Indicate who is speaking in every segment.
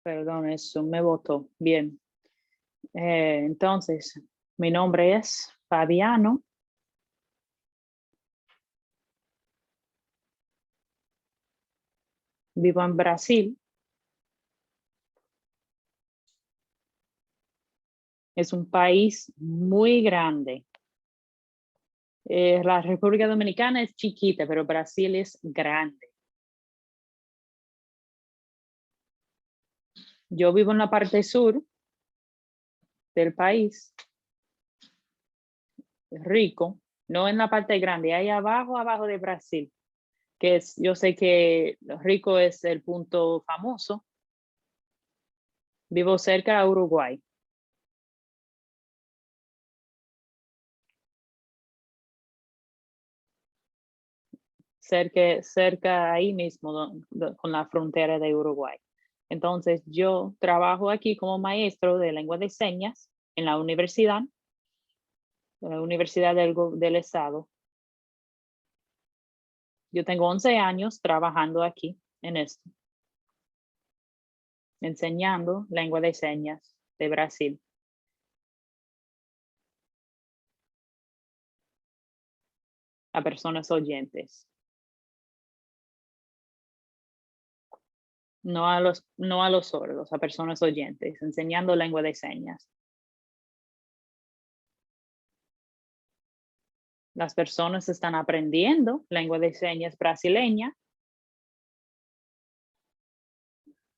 Speaker 1: Perdón, eso me votó. Bien. Entonces, mi nombre es Fabiano. Vivo en Brasil. Es un país muy grande. La República Dominicana es chiquita, pero Brasil es grande. Yo vivo en la parte sur del país, rico, no en la parte grande, ahí abajo, abajo de Brasil, que es, yo sé que rico es el punto famoso. Vivo cerca de Uruguay. Cerca ahí mismo con la frontera de Uruguay. Entonces, yo trabajo aquí como maestro de lengua de señas en la Universidad del Estado. Yo tengo 11 años trabajando aquí en esto, enseñando lengua de señas de Brasil a personas oyentes, no a los sordos, a personas oyentes, enseñando lengua de señas. Las personas están aprendiendo lengua de señas brasileña,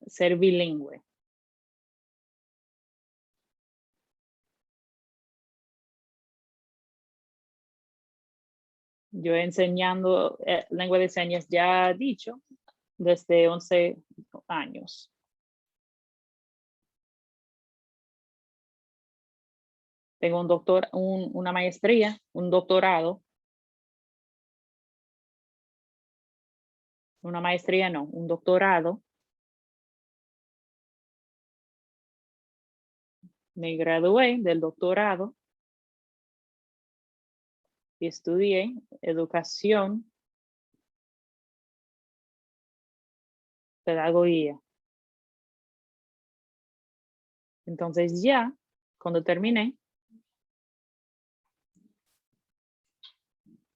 Speaker 1: ser bilingüe. Yo enseñando lengua de señas, ya dicho, desde 11 años. Tengo una maestría, un doctorado. Una maestría no, un doctorado. Me gradué del doctorado y estudié educación, pedagogía. Entonces ya, cuando terminé,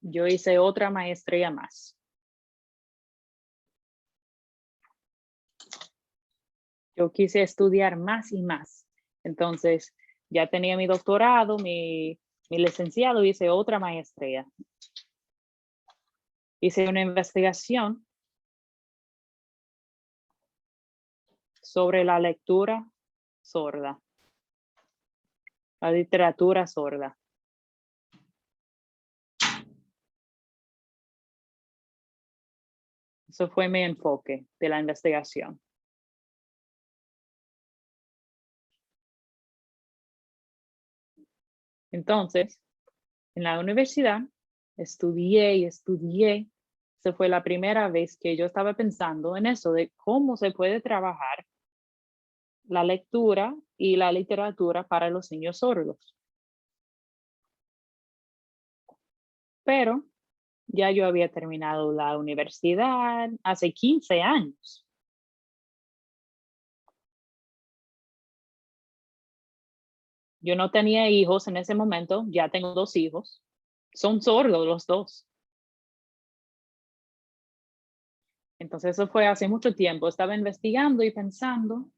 Speaker 1: yo hice otra maestría más. Yo quise estudiar más y más. Entonces, ya tenía mi doctorado, mi licenciado, hice otra maestría. Hice una investigación sobre la lectura sorda, la literatura sorda. Eso fue mi enfoque de la investigación. Entonces, en la universidad estudié y estudié. Esa fue la primera vez que yo estaba pensando en eso, de cómo se puede trabajar la lectura y la literatura para los niños sordos. Pero ya yo había terminado la universidad hace 15 años. Yo no tenía hijos en ese momento, ya tengo 2 hijos. Son sordos los 2. Entonces eso fue hace mucho tiempo. Estaba investigando y pensando.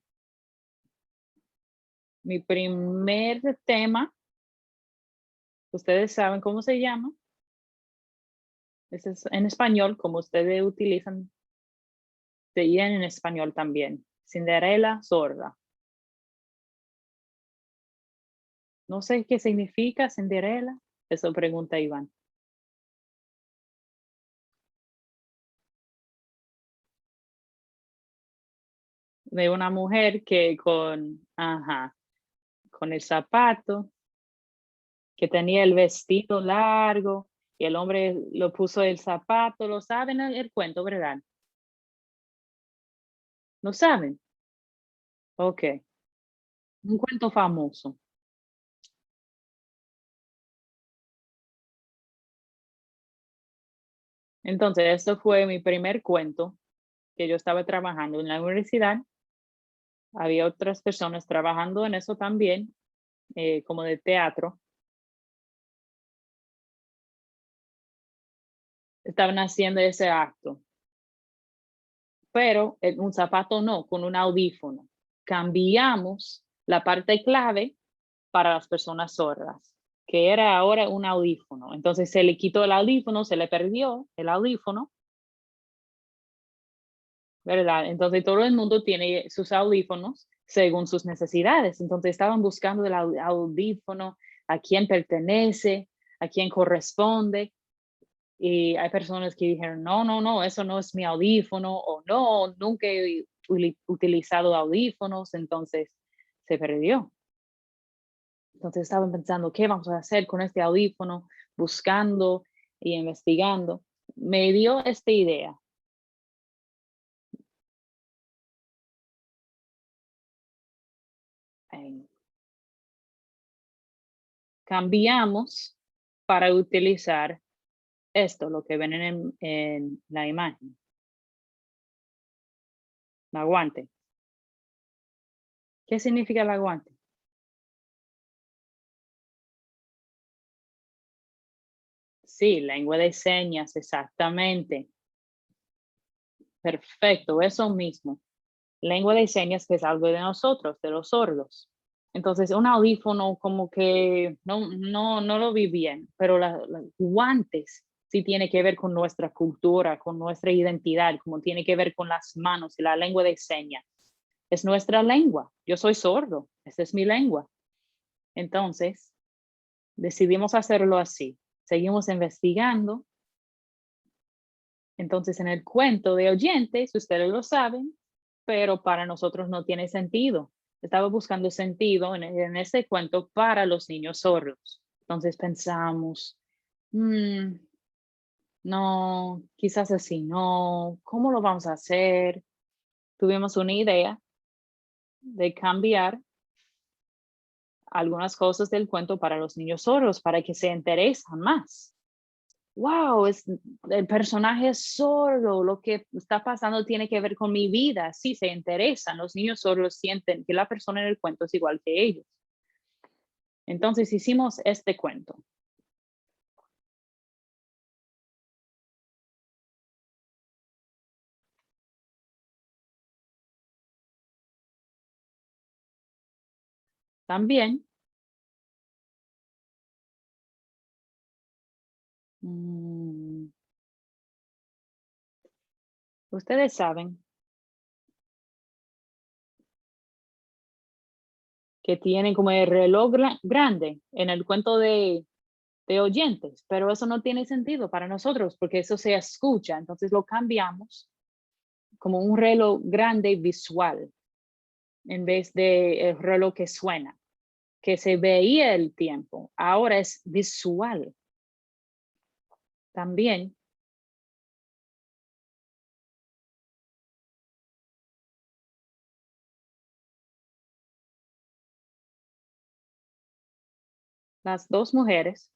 Speaker 1: Mi primer tema, ustedes saben cómo se llama. Ese es en español, como ustedes utilizan, se dice en español también. Cinderela sorda. No sé qué significa Cinderela. Eso pregunta Iván. De una mujer que con el zapato, que tenía el vestido largo y el hombre lo puso el zapato. ¿Lo saben el cuento, verdad? ¿Lo saben? Ok. Un cuento famoso. Entonces, esto fue mi primer cuento que yo estaba trabajando en la universidad. había otras personas trabajando en eso también, como de teatro. Estaban haciendo ese acto, pero en un zapato no, con un audífono. Cambiamos la parte clave para las personas sordas, que era ahora un audífono. Entonces se le quitó el audífono, se le perdió el audífono, ¿verdad? Entonces todo el mundo tiene sus audífonos según sus necesidades. Entonces estaban buscando el audífono, a quién pertenece, a quién corresponde. Y hay personas que dijeron, no, no, no, eso no es mi audífono, o no, nunca he utilizado audífonos, entonces se perdió. Entonces estaban pensando, ¿qué vamos a hacer con este audífono? Buscando y investigando. Me dio esta idea. eh, Cambiamos para utilizar esto, lo que ven en la imagen, la guante. ¿Qué significa la guante? Sí, lengua de señas, exactamente. Perfecto, eso mismo. Lengua de señas, que es algo de nosotros, de los sordos. Entonces, un audífono como que no lo vi bien, pero los guantes sí tiene que ver con nuestra cultura, con nuestra identidad, como tiene que ver con las manos y la lengua de señas. Es nuestra lengua. Yo soy sordo, esa es mi lengua. Entonces, decidimos hacerlo así. Seguimos investigando. Entonces, en el cuento de oyentes, ustedes lo saben, pero para nosotros no tiene sentido. Estaba buscando sentido en ese cuento para los niños sordos. Entonces pensamos, "Mm, no, quizás así no, ¿cómo lo vamos a hacer?" Tuvimos una idea de cambiar algunas cosas del cuento para los niños sordos, para que se interesen más. Wow, el personaje es sordo, lo que está pasando tiene que ver con mi vida. Sí, se interesan, los niños sordos sienten que la persona en el cuento es igual que ellos. Entonces hicimos este cuento. También, mm, ustedes saben que tienen como el reloj grande en el cuento de oyentes, pero eso no tiene sentido para nosotros porque eso se escucha, entonces lo cambiamos como un reloj grande visual en vez de el reloj que suena, que se veía el tiempo, ahora es visual. También las dos mujeres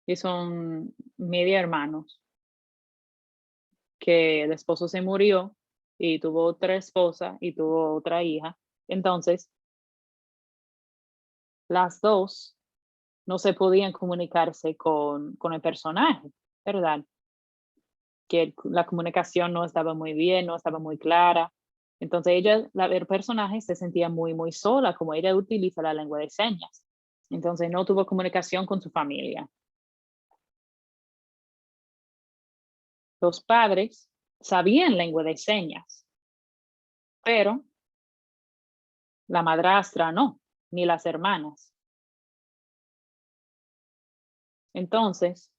Speaker 1: que son media hermanos, que el esposo se murió y tuvo otra esposa y tuvo otra hija. Entonces, las dos no se podían comunicarse con el personaje, ¿verdad? Que la comunicación no estaba muy bien, no estaba muy clara. Entonces ella, el personaje se sentía muy, muy sola, como ella utiliza la lengua de señas. Entonces no tuvo comunicación con su familia. Los padres sabían lengua de señas, pero la madrastra no, ni las hermanas. Entonces,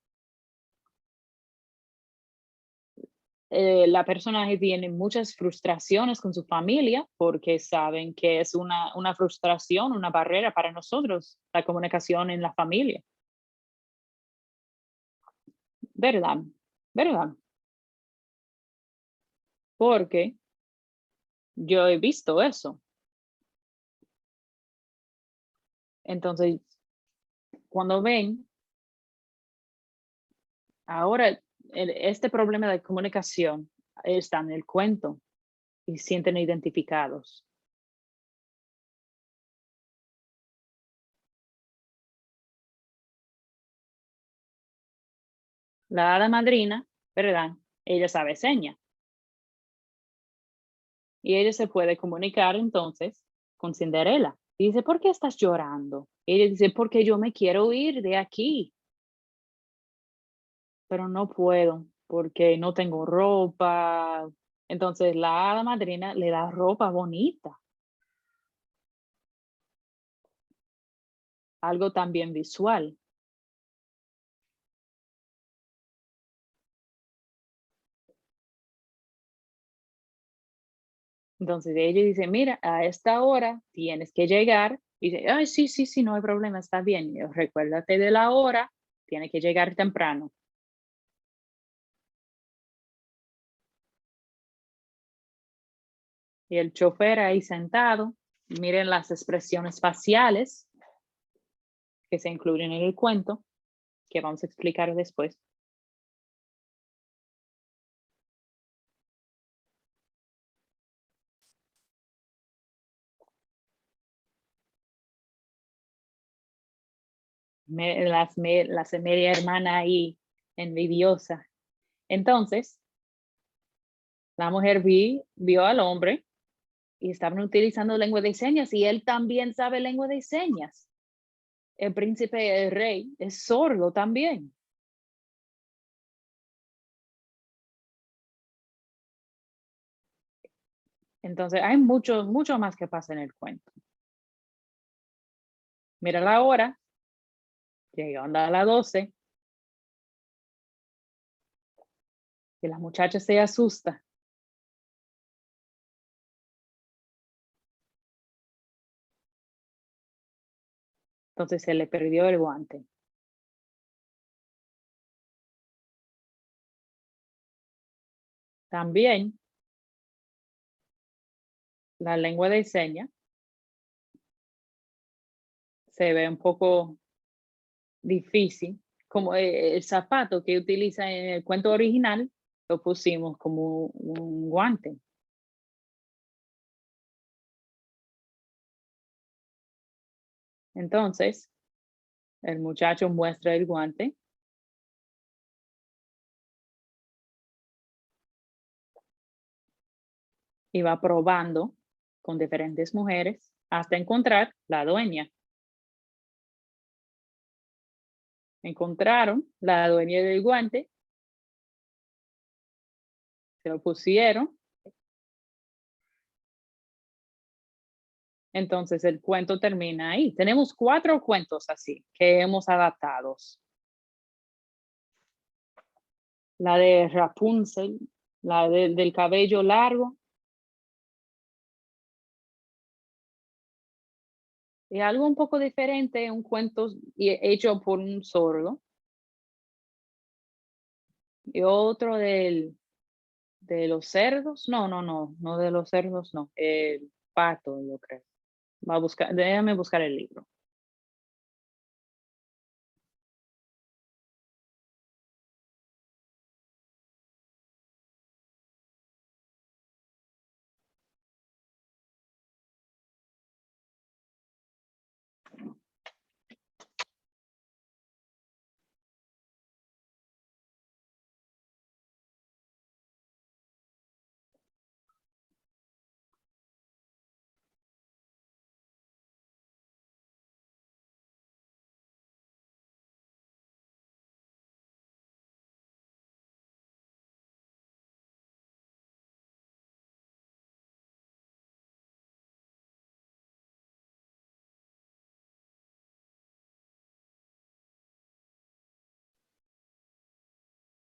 Speaker 1: la personaje tiene muchas frustraciones con su familia porque saben que es una frustración, una barrera para nosotros, la comunicación en la familia. ¿Verdad? ¿Verdad? Porque yo he visto eso. Entonces, cuando ven, ahora este problema de comunicación está en el cuento y sienten identificados. La hada madrina, ¿verdad? Ella sabe señas y ella se puede comunicar entonces con Cinderela. Y dice, ¿por qué estás llorando? Y ella dice, porque yo me quiero ir de aquí, pero no puedo porque no tengo ropa. Entonces la hada madrina le da ropa bonita, algo también visual. Entonces ella dice, mira, a esta hora tienes que llegar. Y dice, ay, sí, sí, sí, no hay problema, está bien. Y yo, recuérdate de la hora, tiene que llegar temprano. Y el chofer ahí sentado, miren las expresiones faciales que se incluyen en el cuento, que vamos a explicar después. La media hermana ahí, envidiosa. Entonces, la mujer vio al hombre y estaban utilizando lengua de señas y él también sabe lengua de señas. El príncipe, el rey, es sordo también. Entonces, hay mucho, mucho más que pasa en el cuento. Mira la hora, llegando a las 12, y la muchacha se asusta. Entonces se le perdió el guante. También la lengua de señas se ve un poco difícil, como el zapato que utiliza en el cuento original, lo pusimos como un guante. Entonces, el muchacho muestra el guante y va probando con diferentes mujeres hasta encontrar la dueña. Encontraron la dueña del guante, se lo pusieron. Entonces el cuento termina ahí. Tenemos 4 cuentos así que hemos adaptado. La de Rapunzel, del cabello largo, y algo un poco diferente, un cuento hecho por un sordo, y otro de los cerdos. No, no, no, no de los cerdos, no, el pato, yo creo. Va a buscar, déjame buscar el libro.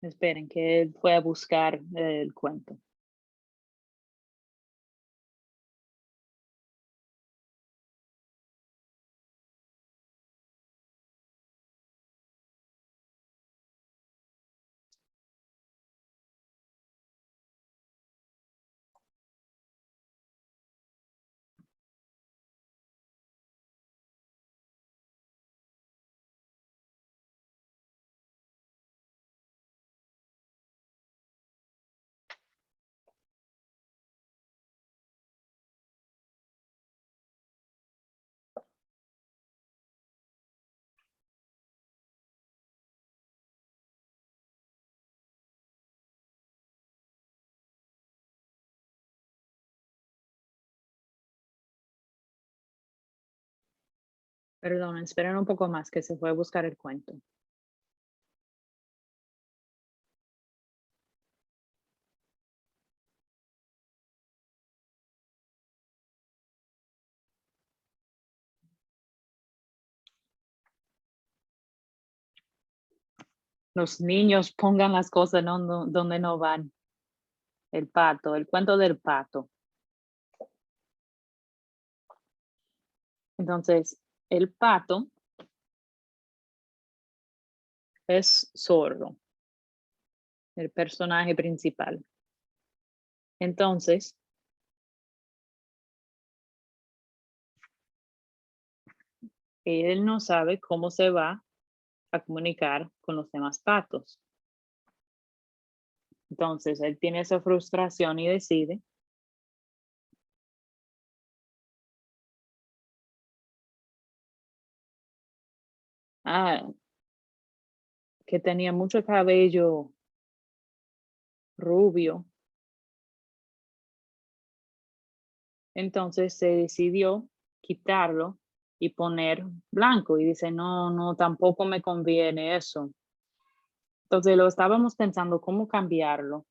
Speaker 1: Esperen, que él fue a buscar el cuento. Perdón, esperen un poco más que se fue a buscar el cuento. Los niños pongan las cosas donde no van. El pato, el cuento del pato. Entonces, el pato es sordo, el personaje principal. Entonces, él no sabe cómo se va a comunicar con los demás patos. Entonces, él tiene esa frustración y decide, ah, que tenía mucho cabello rubio. Entonces se decidió quitarlo y poner blanco y dice, no, no, tampoco me conviene eso. Entonces lo estábamos pensando cómo cambiarlo.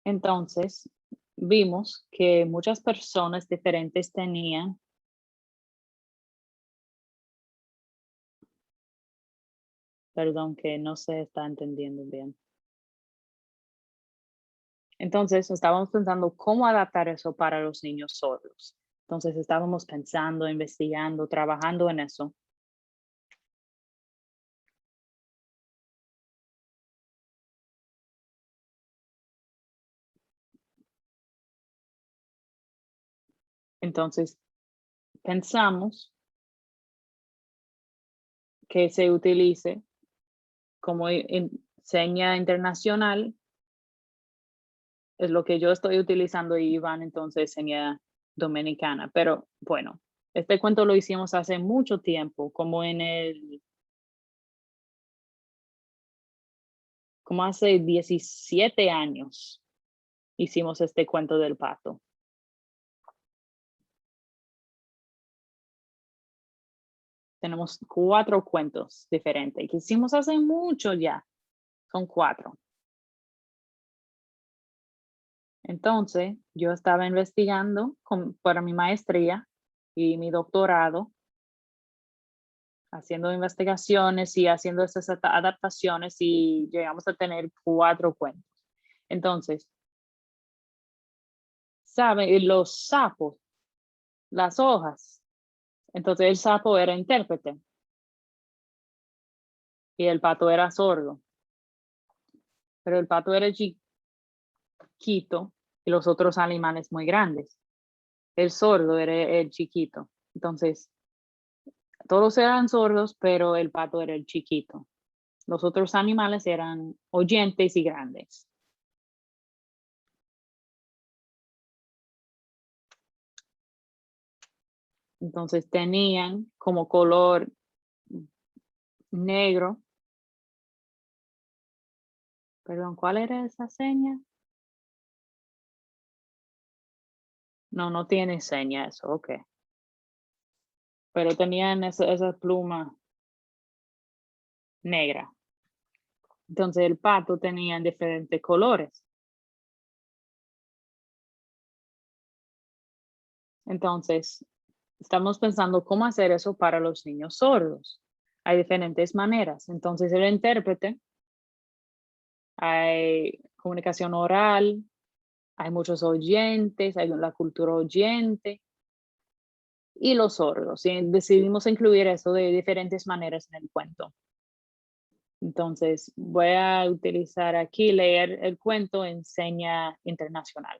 Speaker 1: Entonces vimos que muchas personas diferentes tenían, perdón, que no se está entendiendo bien. Entonces estábamos pensando cómo adaptar eso para los niños sordos. Entonces estábamos pensando, investigando, trabajando en eso. Entonces pensamos que se utilice como seña internacional, es lo que yo estoy utilizando y Iván entonces seña dominicana. Pero bueno, este cuento lo hicimos hace mucho tiempo, como hace 17 años hicimos este cuento del pato. Tenemos 4 cuentos diferentes que hicimos hace mucho ya. Son 4. Entonces, yo estaba investigando para mi maestría y mi doctorado, haciendo investigaciones y haciendo esas adaptaciones y llegamos a tener 4 cuentos. Entonces, ¿saben? Los sapos, las hojas. Entonces, el sapo era intérprete y el pato era sordo, pero el pato era chiquito y los otros animales muy grandes. El sordo era el chiquito. Entonces, todos eran sordos, pero el pato era el chiquito. Los otros animales eran oyentes y grandes. Entonces tenían como color negro. Perdón, ¿cuál era esa seña? No, no tiene seña eso, okey. Pero tenían esa pluma negra. Entonces el pato tenía diferentes colores. Entonces, estamos pensando cómo hacer eso para los niños sordos. Hay diferentes maneras. Entonces, el intérprete, hay comunicación oral, hay muchos oyentes, hay la cultura oyente y los sordos. Y decidimos incluir eso de diferentes maneras en el cuento. Entonces, voy a utilizar aquí, leer el cuento en seña internacional.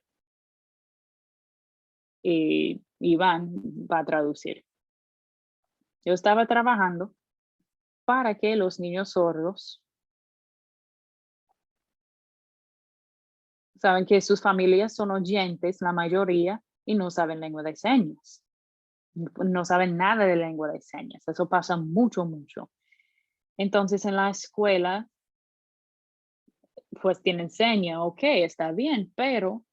Speaker 1: Y Iván va a traducir. Yo estaba trabajando para que los niños sordos saben que sus familias son oyentes, la mayoría, y no saben lengua de señas. No saben nada de lengua de señas. Eso pasa mucho, mucho. Entonces, en la escuela, pues tienen seña, ok, está bien, pero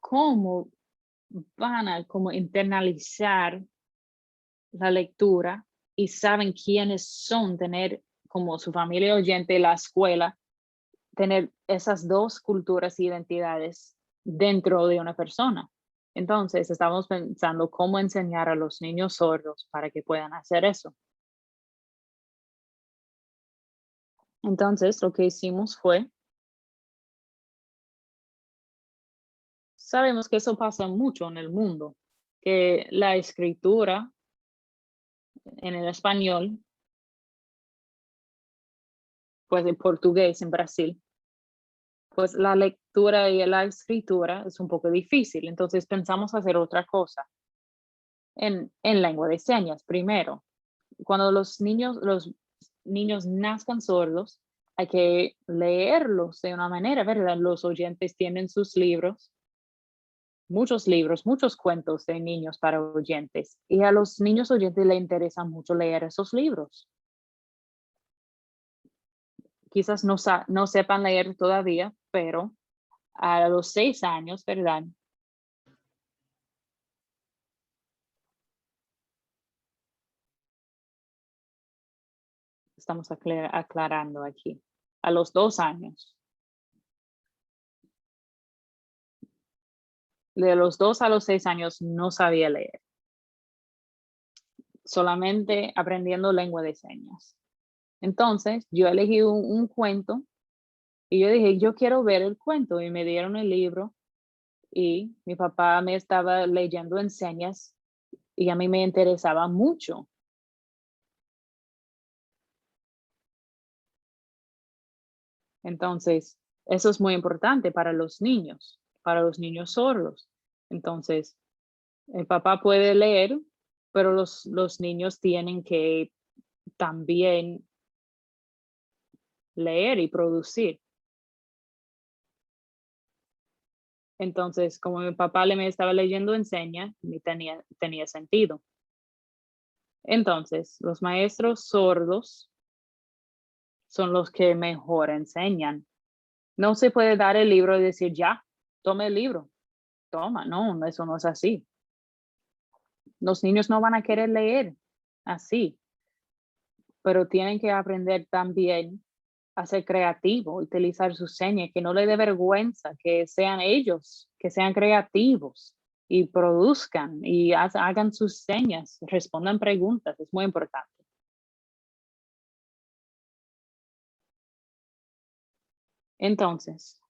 Speaker 1: cómo van a como internalizar la lectura y saben quiénes son, tener como su familia oyente, la escuela, tener esas dos culturas e identidades dentro de una persona. Entonces, estamos pensando cómo enseñar a los niños sordos para que puedan hacer eso. Entonces, lo que hicimos fue, sabemos que eso pasa mucho en el mundo, que la escritura en el español, pues en portugués en Brasil, pues la lectura y la escritura es un poco difícil. Entonces pensamos hacer otra cosa en lengua de señas primero. Cuando los niños nazcan sordos, hay que leerlos de una manera, ¿verdad? Los oyentes tienen sus libros, muchos cuentos de niños para oyentes. Y a los niños oyentes les interesa mucho leer esos libros. Quizás no sepan leer todavía, pero a los 6 años, ¿verdad? Estamos aclarando aquí. A los 2 años. De los 2 a los 6 años no sabía leer, solamente aprendiendo lengua de señas. Entonces, yo elegí un cuento y yo dije, yo quiero ver el cuento y me dieron el libro y mi papá me estaba leyendo en señas y a mí me interesaba mucho. Entonces, eso es muy importante para los niños sordos. Entonces, el papá puede leer, pero los niños tienen que también leer y producir. Entonces, como mi papá me estaba leyendo en señas, tenía sentido. Entonces, los maestros sordos son los que mejor enseñan. No se puede dar el libro y decir, ya, tome el libro, toma, no, eso no es así. Los niños no van a querer leer así, pero tienen que aprender también a ser creativo, utilizar sus señas, que no le dé vergüenza, que sean ellos, que sean creativos y produzcan y hagan sus señas, respondan preguntas, es muy importante. Entonces,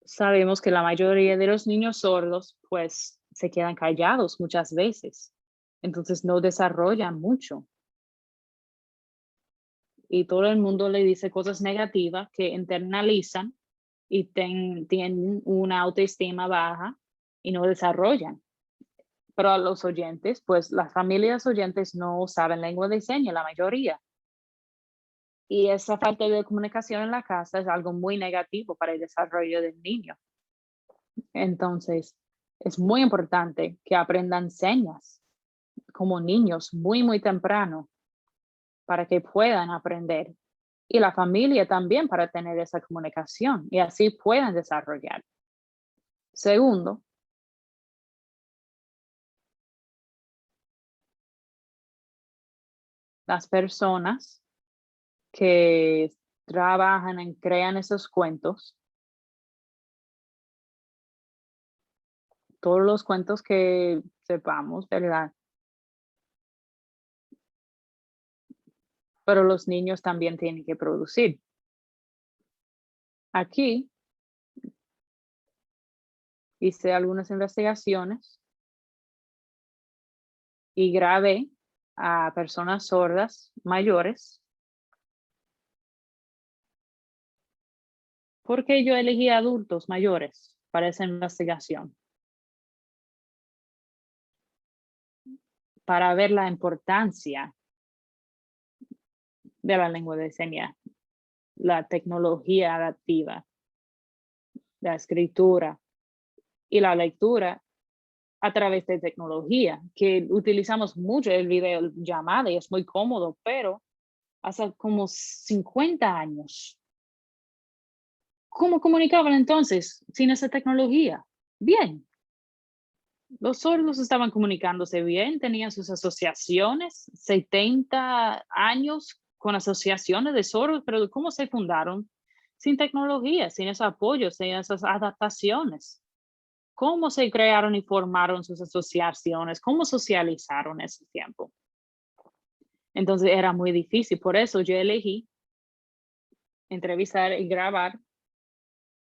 Speaker 1: sabemos que la mayoría de los niños sordos, pues, se quedan callados muchas veces, entonces no desarrollan mucho y todo el mundo le dice cosas negativas que internalizan y tienen una autoestima baja y no desarrollan. Pero a los oyentes, pues las familias oyentes no saben lengua de señas, la mayoría. Y esa falta de comunicación en la casa es algo muy negativo para el desarrollo del niño. Entonces, es muy importante que aprendan señas como niños muy temprano para que puedan aprender. Y la familia también para tener esa comunicación y así puedan desarrollar. Segundo, las personas que trabajan en crean esos cuentos, todos los cuentos que sepamos, ¿verdad? Pero los niños también tienen que producir. Aquí hice algunas investigaciones y grabé a personas sordas mayores porque yo elegí adultos mayores para esa investigación, para ver la importancia de la lengua de señas, la tecnología adaptiva, la escritura y la lectura a través de tecnología, que utilizamos mucho el video llamada y es muy cómodo, pero hace como 50 años ¿Cómo comunicaban entonces sin esa tecnología? Bien, los sordos estaban comunicándose bien, tenían sus asociaciones, 70 años con asociaciones de sordos, pero ¿cómo se fundaron? Sin tecnología, sin ese apoyo, sin esas adaptaciones. ¿Cómo se crearon y formaron sus asociaciones? ¿Cómo socializaron ese tiempo? Entonces era muy difícil. Por eso yo elegí entrevistar y grabar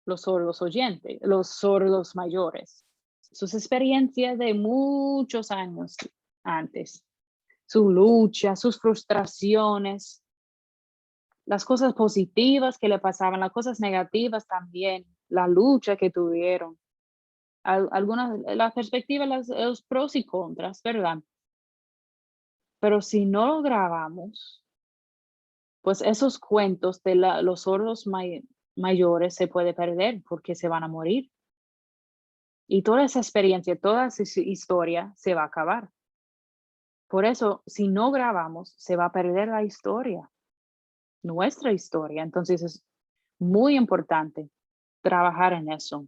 Speaker 1: los sordos oyentes, los sordos mayores, sus experiencias de muchos años antes, su lucha, sus frustraciones, las cosas positivas que le pasaban, las cosas negativas también, la lucha que tuvieron, algunas, la perspectiva, los pros y contras, ¿verdad? Pero si no lo grabamos, pues esos cuentos de los sordos mayores se puede perder porque se van a morir. Y toda esa experiencia, toda esa historia se va a acabar. Por eso, si no grabamos, se va a perder la historia, nuestra historia. Entonces es muy importante trabajar en eso,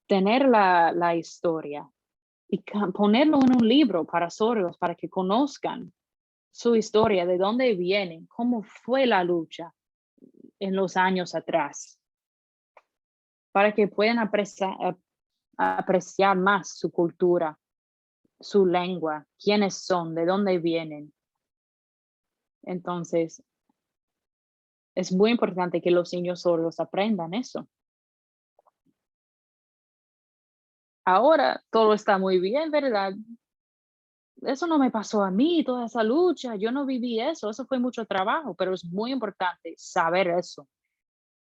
Speaker 1: tener la historia y ponerlo en un libro para sordos, para que conozcan su historia, de dónde vienen, cómo fue la lucha en los años atrás, para que puedan apreciar más su cultura, su lengua, quiénes son, de dónde vienen. Entonces, es muy importante que los niños sordos aprendan eso. Ahora todo está muy bien, ¿verdad? Eso no me pasó a mí, toda esa lucha, yo no viví eso, eso fue mucho trabajo, pero es muy importante saber eso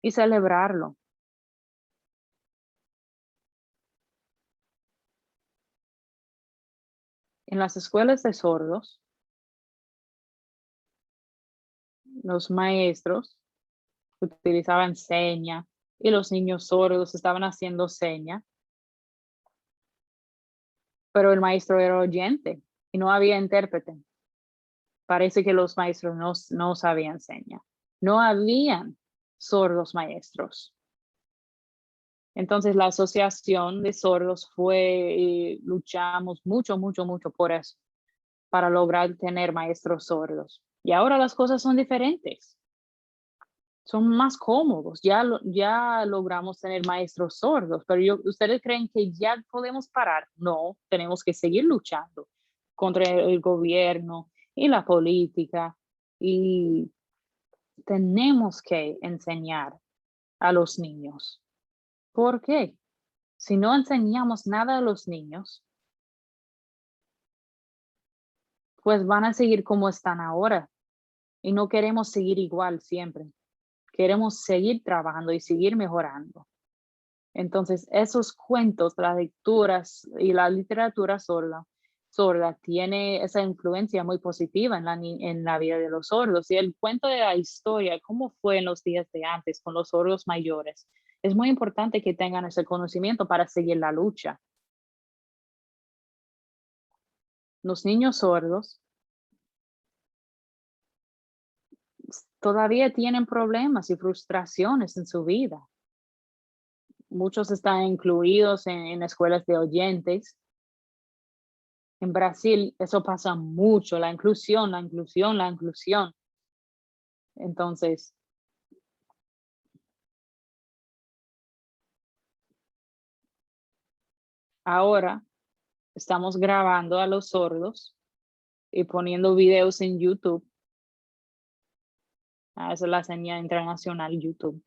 Speaker 1: y celebrarlo. En las escuelas de sordos, los maestros utilizaban seña y los niños sordos estaban haciendo seña, pero el maestro era oyente y no había intérprete. Parece que los maestros no sabían seña. No habían sordos maestros. Entonces la asociación de sordos fue, y luchamos mucho, mucho, mucho por eso, para lograr tener maestros sordos. Y ahora las cosas son diferentes, son más cómodos. Ya logramos tener maestros sordos, pero ¿ustedes creen que ya podemos parar? No, tenemos que seguir luchando contra el gobierno y la política y tenemos que enseñar a los niños. ¿Por qué? Si no enseñamos nada a los niños, pues van a seguir como están ahora y no queremos seguir igual siempre. Queremos seguir trabajando y seguir mejorando. Entonces, esos cuentos, las lecturas y la literatura sorda tiene esa influencia muy positiva en la vida de los sordos. Y el cuento de la historia, cómo fue en los días de antes con los sordos mayores, es muy importante que tengan ese conocimiento para seguir la lucha. Los niños sordos todavía tienen problemas y frustraciones en su vida. Muchos están incluidos en escuelas de oyentes. En Brasil eso pasa mucho, la inclusión, la inclusión, la inclusión. Entonces, ahora estamos grabando a los sordos y poniendo videos en YouTube. Esa es la señal internacional YouTube.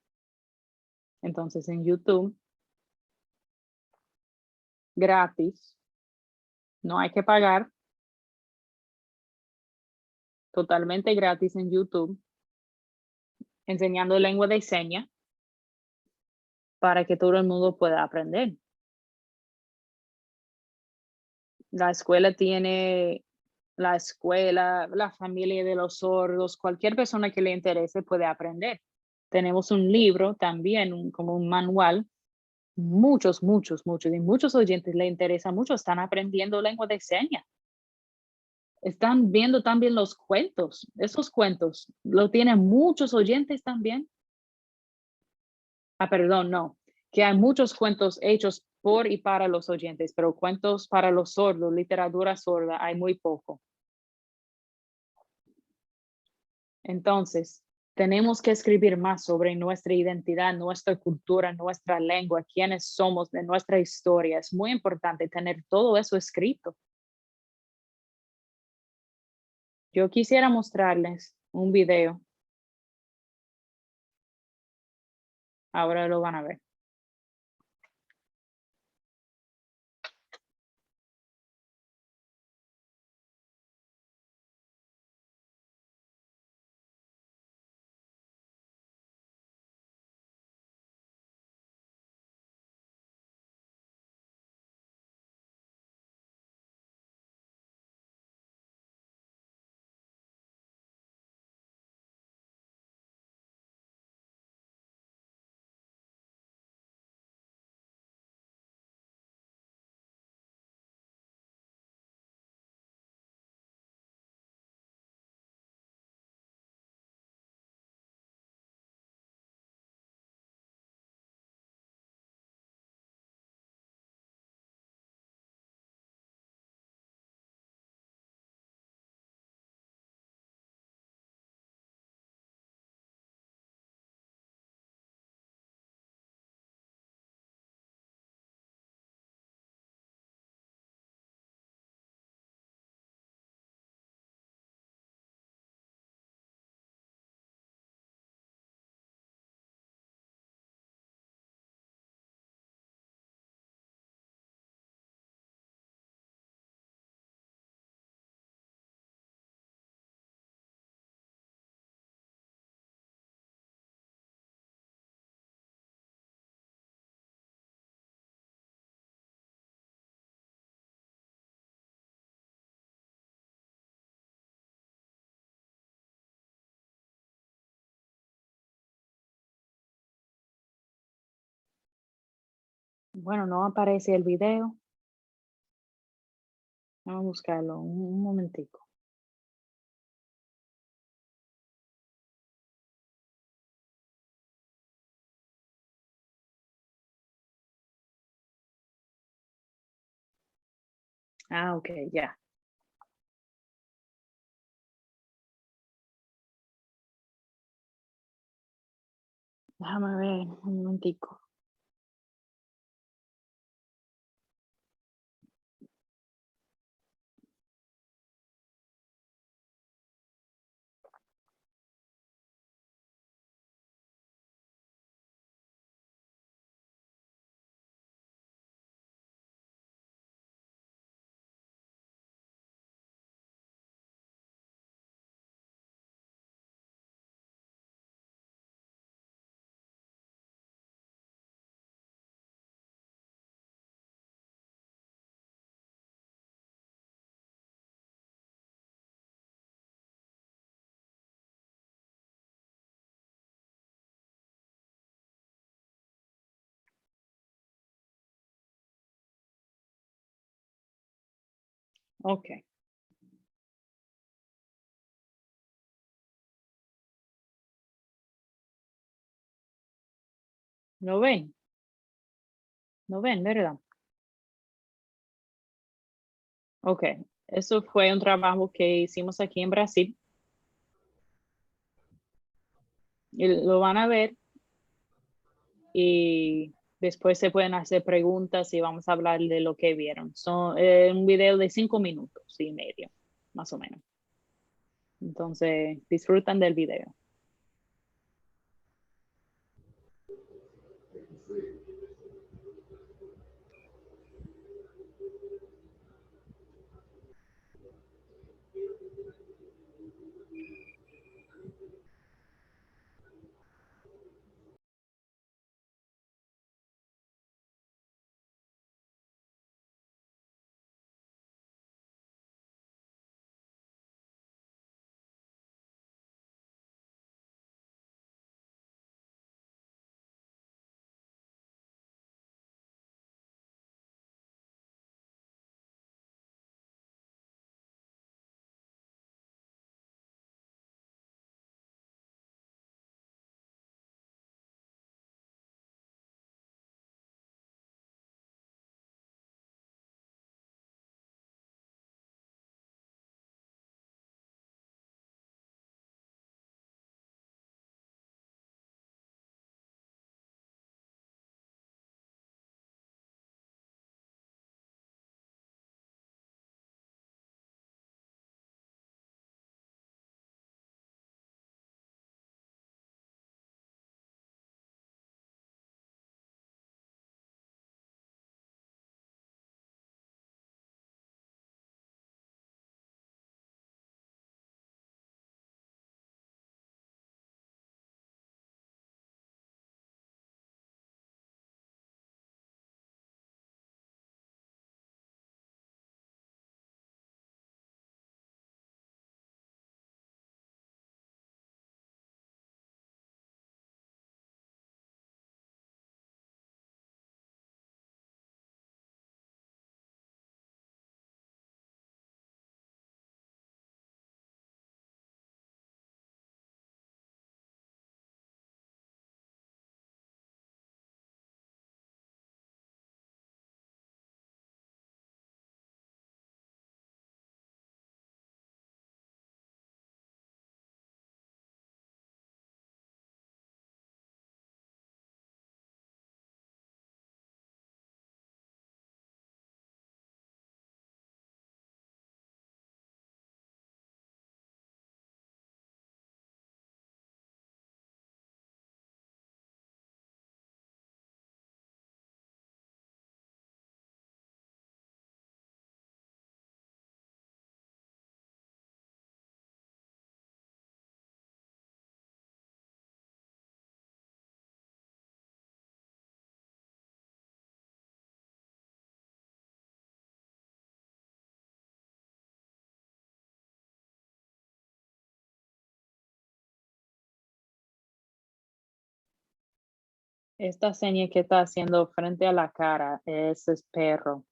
Speaker 1: Entonces, en YouTube, gratis, no hay que pagar, totalmente gratis en YouTube, enseñando lengua de señas para que todo el mundo pueda aprender. La escuela tiene la escuela, la familia de los sordos, cualquier persona que le interese puede aprender. Tenemos un libro también, como un manual. Muchos, muchos, muchos, y muchos oyentes le interesa mucho, están aprendiendo lengua de señas. Están viendo también los cuentos. Esos cuentos lo tienen muchos oyentes también. perdón, no, que hay muchos cuentos hechos por y para los oyentes, pero cuentos para los sordos, literatura sorda, hay muy poco. Entonces, tenemos que escribir más sobre nuestra identidad, nuestra cultura, nuestra lengua, quiénes somos, de nuestra historia. Es muy importante tener todo eso escrito. Yo quisiera mostrarles un video, ahora lo van a ver. Bueno, no aparece el video. Vamos a buscarlo un momentico. Ah, ok, ya. Déjame ver un momentico. Ok, ¿lo ven? ¿Lo ven, verdad? Ok, eso fue un trabajo que hicimos aquí en Brasil y lo van a ver y después se pueden hacer preguntas y vamos a hablar de lo que vieron. Son un video de 5 minutos y medio, más o menos. Entonces, disfrutan del video. Esta seña que está haciendo frente a la cara, ese es perro.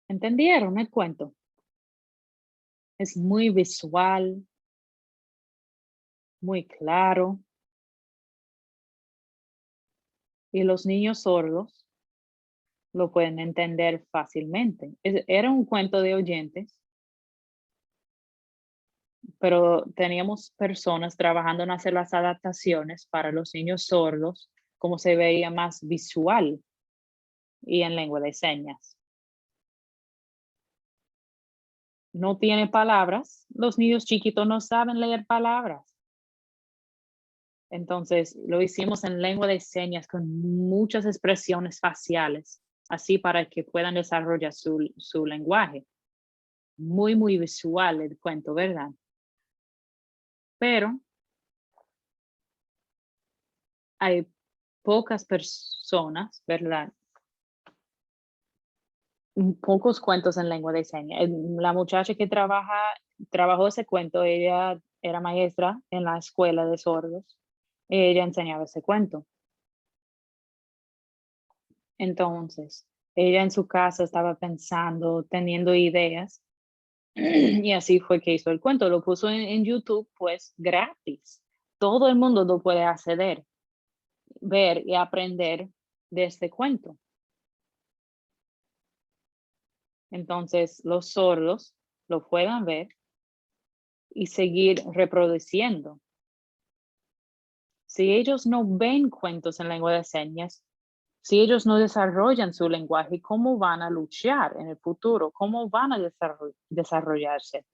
Speaker 1: ¿Entendieron el cuento? Es muy visual, muy claro, y los niños sordos lo pueden entender fácilmente. Era un cuento de oyentes, pero teníamos personas trabajando en hacer las adaptaciones para los niños sordos, como se veía más visual y en lengua de señas. No tiene palabras, los niños chiquitos no saben leer palabras. Entonces, lo hicimos en lengua de señas con muchas expresiones faciales, así para que puedan desarrollar su lenguaje. Muy, muy visual el cuento, ¿verdad? Pero hay pocas personas, ¿verdad? Pocos cuentos en lengua de señas. La muchacha que trabajó ese cuento, ella era maestra en la escuela de sordos. Ella enseñaba ese cuento. Entonces, ella en su casa estaba pensando, teniendo ideas, y así fue que hizo el cuento. Lo puso en YouTube, pues gratis. Todo el mundo lo puede acceder, ver y aprender de este cuento. Entonces, los sordos lo puedan ver y seguir reproduciendo. Si ellos no ven cuentos en lengua de señas, si ellos no desarrollan su lenguaje, ¿cómo van a luchar en el futuro? ¿Cómo van a desarrollarse?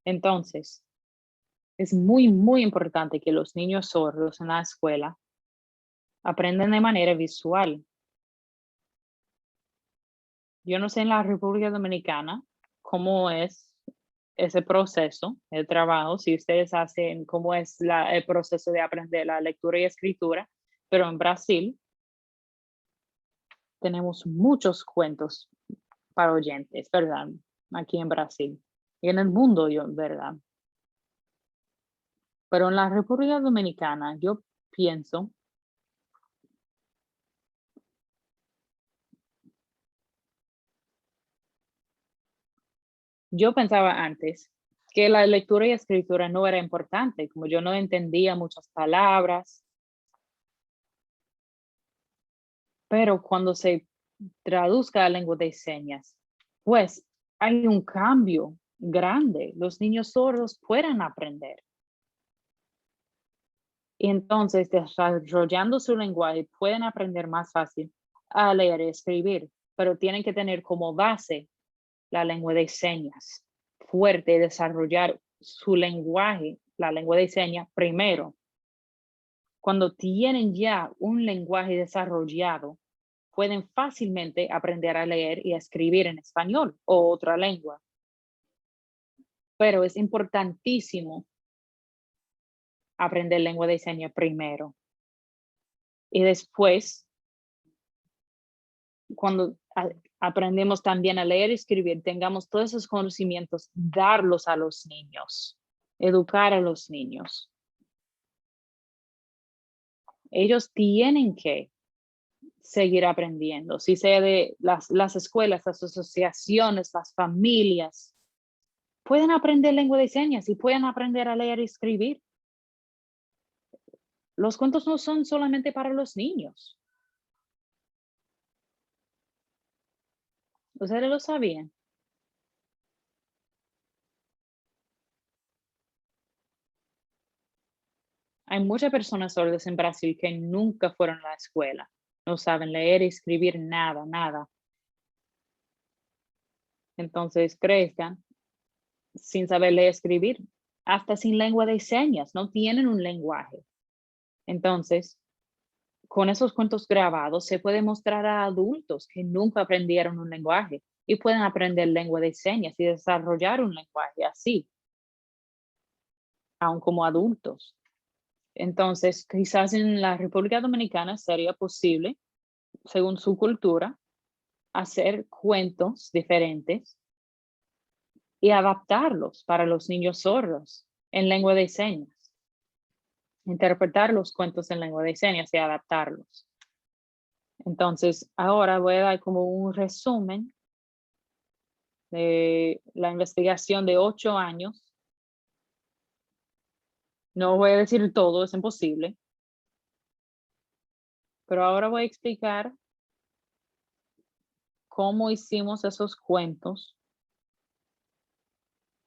Speaker 1: Entonces, es muy, muy importante que los niños sordos en la escuela aprendan de manera visual. Yo no sé en la República Dominicana cómo es ese proceso, el trabajo, si ustedes hacen, cómo es el proceso de aprender la lectura y escritura, pero en Brasil tenemos muchos cuentos para oyentes, ¿verdad? Aquí en Brasil y en el mundo, yo, ¿verdad? Pero en la República Dominicana, yo pienso, yo pensaba antes que la lectura y escritura no era importante, como yo no entendía muchas palabras, pero cuando se traduzca a lengua de señas, pues hay un cambio grande. Los niños sordos pueden aprender. Y entonces, desarrollando su lenguaje, pueden aprender más fácil a leer y escribir, pero tienen que tener como base la lengua de señas fuerte, desarrollar su lenguaje, la lengua de señas primero. Cuando tienen ya un lenguaje desarrollado, pueden fácilmente aprender a leer y a escribir en español o otra lengua. Pero es importantísimo aprender lengua de señas primero. Y después, cuando aprendemos también a leer y escribir, tengamos todos esos conocimientos, darlos a los niños, educar a los niños. Ellos tienen que seguir aprendiendo, si sea de las escuelas, las asociaciones, las familias, pueden aprender lengua de señas y pueden aprender a leer y escribir. Los cuentos no son solamente para los niños. ¿Ustedes lo sabían? Hay muchas personas sordas en Brasil que nunca fueron a la escuela. No saben leer y escribir nada, nada. Entonces crezcan sin saber leer y escribir, hasta sin lengua de señas, no tienen un lenguaje. Entonces, con esos cuentos grabados se puede mostrar a adultos que nunca aprendieron un lenguaje y pueden aprender lengua de señas y desarrollar un lenguaje así, aun como adultos. Entonces, quizás en la República Dominicana sería posible, según su cultura, hacer cuentos diferentes y adaptarlos para los niños sordos en lengua de señas. Interpretar los cuentos en lengua de señas y adaptarlos. Entonces, ahora voy a dar como un resumen de la investigación de 8 años. No voy a decir todo, es imposible, pero ahora voy a explicar cómo hicimos esos cuentos.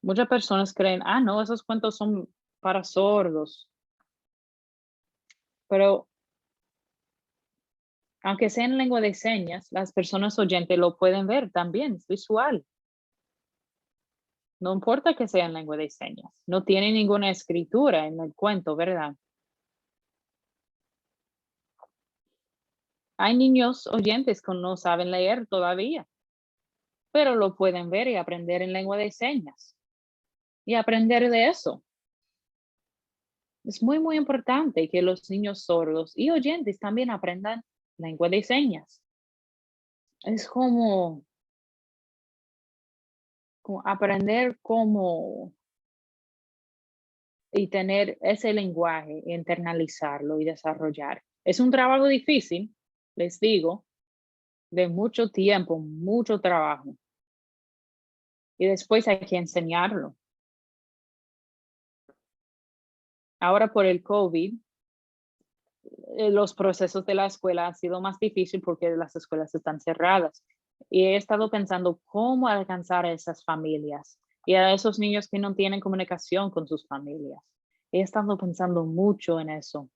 Speaker 1: Muchas personas creen, no, esos cuentos son para sordos, pero aunque sea en lengua de señas, las personas oyentes lo pueden ver también, es visual. No importa que sea en lengua de señas, no tiene ninguna escritura en el cuento, ¿verdad? Hay niños oyentes que no saben leer todavía, pero lo pueden ver y aprender en lengua de señas y aprender de eso. Es muy, muy importante que los niños sordos y oyentes también aprendan lengua de señas. Es como aprender cómo y tener ese lenguaje, internalizarlo y desarrollar. Es un trabajo difícil, les digo, de mucho tiempo, mucho trabajo. Y después hay que enseñarlo. Ahora por el COVID, los procesos de la escuela han sido más difícil porque las escuelas están cerradas. Y he estado pensando cómo alcanzar a esas familias y a esos niños que no tienen comunicación con sus familias. He estado pensando mucho en eso.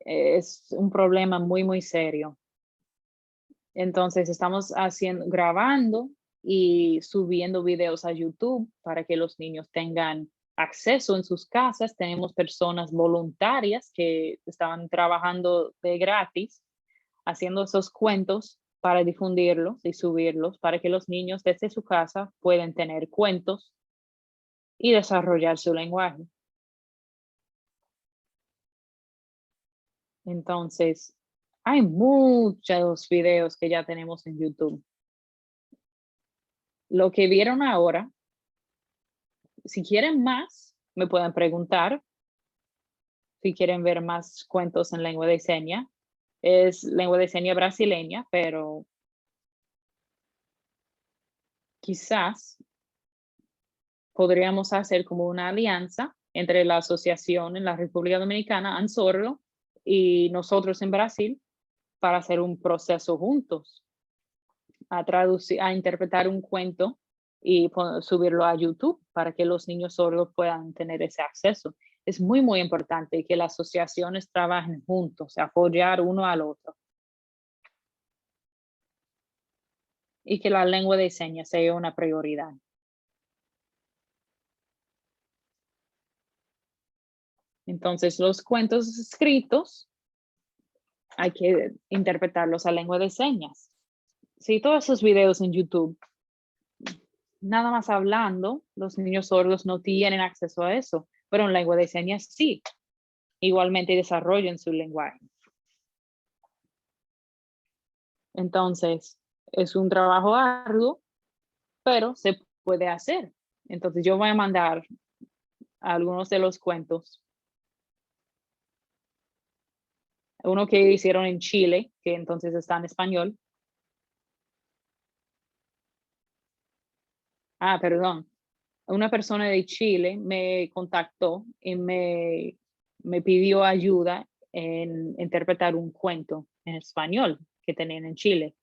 Speaker 1: Es un problema muy, muy serio. Entonces estamos grabando y subiendo videos a YouTube para que los niños tengan acceso en sus casas. Tenemos personas voluntarias que estaban trabajando de gratis, haciendo esos cuentos para difundirlos y subirlos, para que los niños desde su casa puedan tener cuentos y desarrollar su lenguaje. Entonces, hay muchos videos que ya tenemos en YouTube. Lo que vieron ahora, si quieren más, me pueden preguntar. Si quieren ver más cuentos en lengua de señas, es lengua de señas brasileña, pero quizás podríamos hacer como una alianza entre la asociación en la República Dominicana, Ansorlo, y nosotros en Brasil para hacer un proceso juntos, a traducir, a interpretar un cuento y subirlo a YouTube para que los niños sordos puedan tener ese acceso. Es muy, muy importante que las asociaciones trabajen juntos, apoyar uno al otro. Y que la lengua de señas sea una prioridad. Entonces, los cuentos escritos hay que interpretarlos a lengua de señas. Si todos esos videos en YouTube, nada más hablando, los niños sordos no tienen acceso a eso, pero en lengua de señas sí. Igualmente desarrollan su lenguaje. Entonces, es un trabajo arduo, pero se puede hacer. Entonces, yo voy a mandar algunos de los cuentos. Uno que hicieron en Chile, que entonces está en español. Ah, perdón. Una persona de Chile me contactó y me pidió ayuda en interpretar un cuento en español que tenían en Chile,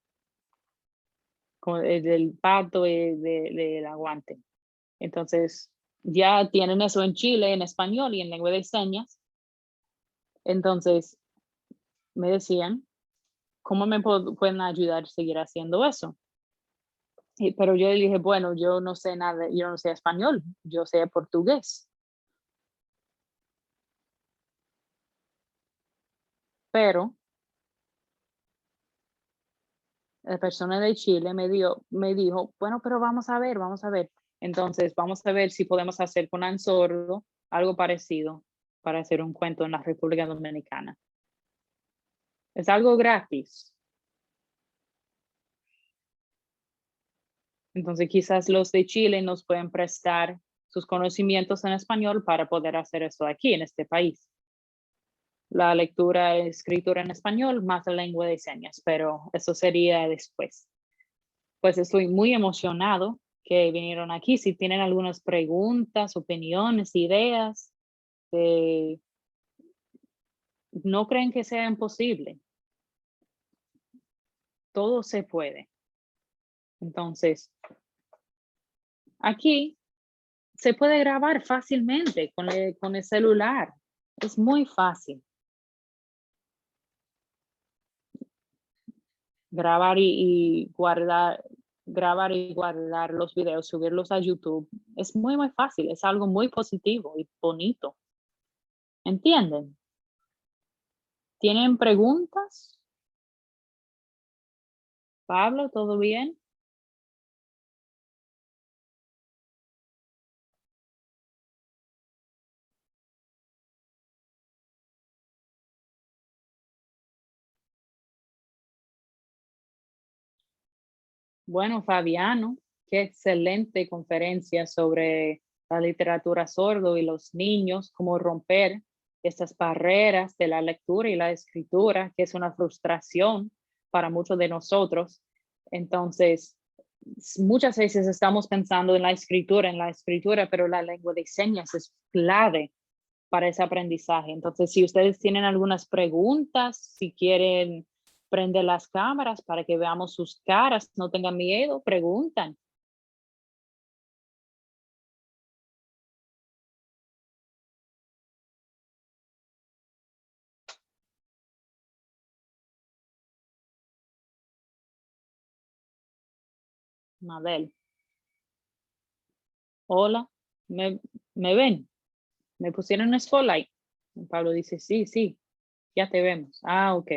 Speaker 1: del pato y del aguante. Entonces, ya tienen eso en Chile, en español y en lengua de señas. Entonces, me decían, ¿cómo me pueden ayudar a seguir haciendo eso? Pero yo le dije, bueno, yo no sé nada, yo no sé español, yo sé portugués. Pero la persona de Chile me dijo, bueno, pero vamos a ver, vamos a ver. Entonces, vamos a ver si podemos hacer con Ansordo algo parecido para hacer un cuento en la República Dominicana. Es algo gratis. Entonces, quizás los de Chile nos pueden prestar sus conocimientos en español para poder hacer eso aquí, en este país. La lectura y escritura en español, más la lengua de señas, pero eso sería después. Pues estoy muy emocionado que vinieron aquí. Si tienen algunas preguntas, opiniones, ideas, no creen que sea imposible. Todo se puede. Entonces, aquí se puede grabar fácilmente con el celular. Es muy fácil. Grabar y guardar, grabar y guardar los videos, subirlos a YouTube. Es muy, muy fácil. Es algo muy positivo y bonito. ¿Entienden? ¿Tienen preguntas? Pablo, ¿todo bien? Bueno, Fabiano, qué excelente conferencia sobre la literatura sordo y los niños, cómo romper estas barreras de la lectura y la escritura, que es una frustración para muchos de nosotros. Entonces, muchas veces estamos pensando en la escritura, pero la lengua de señas es clave para ese aprendizaje. Entonces, si ustedes tienen algunas preguntas, si quieren prender las cámaras para que veamos sus caras, no tengan miedo, preguntan. Mabel, hola, ¿me, me ven? ¿Me pusieron un spotlight? Pablo dice, sí, sí, ya te vemos. Ah, ok.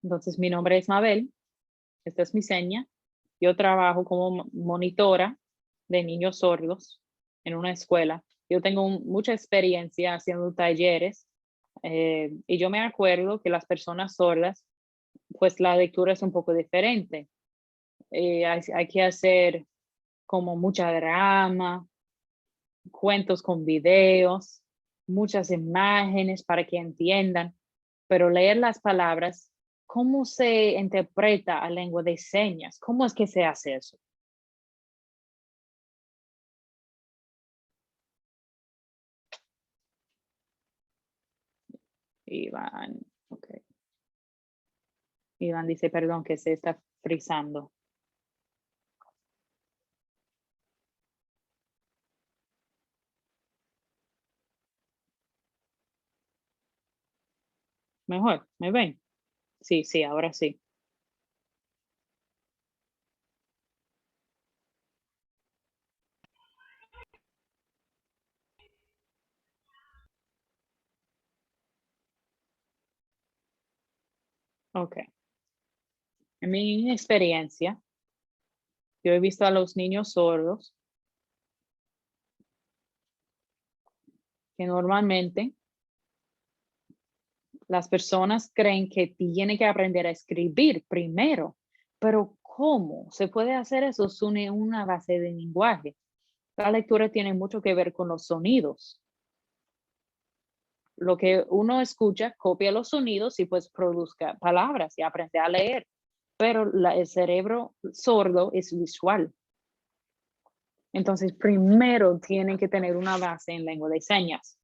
Speaker 1: Entonces, mi nombre es Mabel, esta es mi seña. Yo trabajo como monitora de niños sordos en una escuela. Yo tengo mucha experiencia haciendo talleres y yo me acuerdo que las personas sordas, pues la lectura es un poco diferente. Hay que hacer como mucha drama, cuentos con videos, muchas imágenes para que entiendan, pero leer las palabras, ¿cómo se interpreta a lengua de señas? ¿Cómo es que se hace eso? Iván, ok. Iván dice, perdón, que se está frizando. Mejor, ¿me ven? Sí, sí, ahora sí. Ok. En mi experiencia, yo he visto a los niños sordos que normalmente las personas creen que tienen que aprender a escribir primero, pero ¿cómo se puede hacer eso sin una base de lenguaje? La lectura tiene mucho que ver con los sonidos. Lo que uno escucha, copia los sonidos y pues produzca palabras y aprende a leer. Pero el cerebro sordo es visual. Entonces, primero tienen que tener una base en lengua de señas.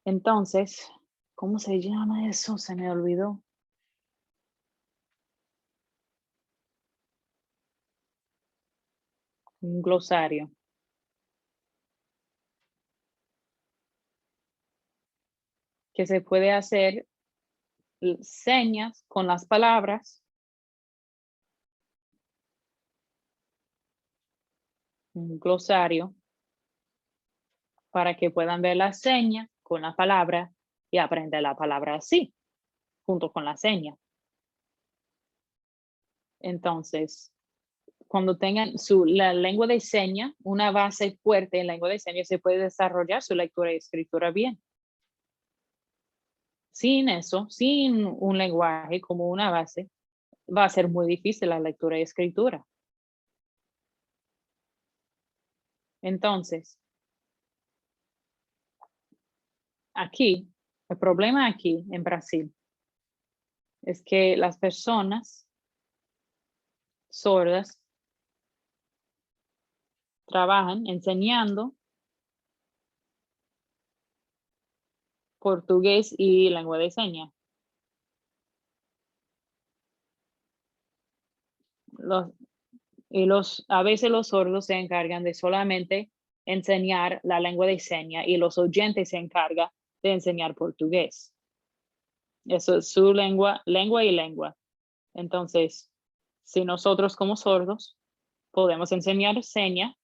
Speaker 1: Entonces, ¿cómo se llama eso? Se me olvidó. Un glosario que se puede hacer señas con las palabras, un glosario, para que puedan ver la seña con la palabra y aprender la palabra así, junto con la seña. Entonces, cuando tengan la lengua de señas, una base fuerte en lengua de señas, se puede desarrollar su lectura y escritura bien. Sin eso, sin un lenguaje como una base, va a ser muy difícil la lectura y escritura. Entonces, aquí, el problema aquí en Brasil es que las personas sordas trabajan enseñando portugués y lengua de señas. Los, a veces los sordos se encargan de solamente enseñar la lengua de señas y los oyentes se encargan de enseñar portugués. Eso es su lengua, lengua y lengua. Entonces, si nosotros como sordos podemos enseñar señas,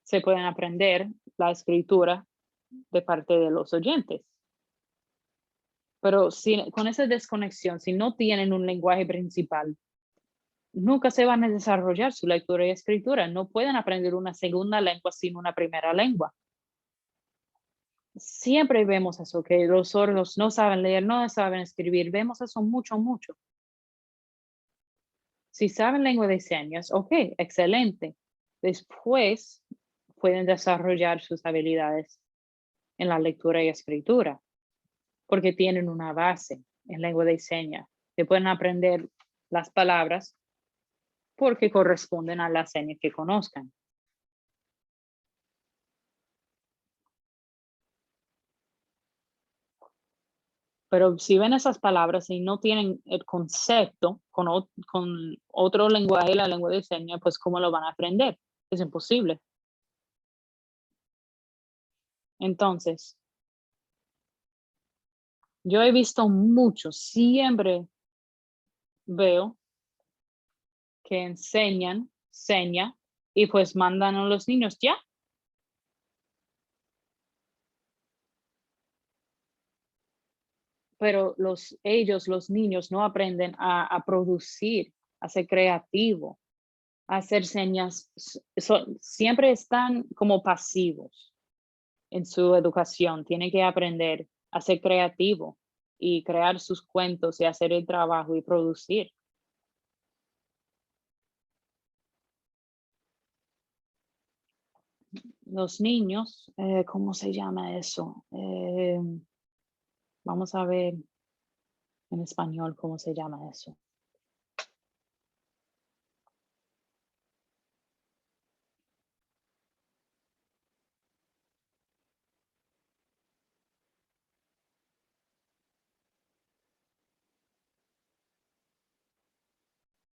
Speaker 1: se pueden aprender la escritura de parte de los oyentes. Pero si, con esa desconexión, si no tienen un lenguaje principal, nunca se van a desarrollar su lectura y escritura. No pueden aprender una segunda lengua sin una primera lengua. Siempre vemos eso, que los sordos no saben leer, no saben escribir. Vemos eso mucho, mucho. Si saben lengua de señas, ok, excelente. Después pueden desarrollar sus habilidades en la lectura y escritura, porque tienen una base en lengua de señas, que pueden aprender las palabras porque corresponden a las señas que conozcan. Pero si ven esas palabras y no tienen el concepto con otro lenguaje, la lengua de señas, pues ¿cómo lo van a aprender? Es imposible. Entonces, yo he visto mucho, siempre veo que enseñan seña y pues mandan a los niños ya, pero los niños no aprenden a producir, a ser creativo, a hacer señas, siempre están como pasivos en su educación, tienen que aprender a ser creativo y crear sus cuentos y hacer el trabajo y producir. Los niños, ¿cómo se llama eso? Vamos a ver en español cómo se llama eso.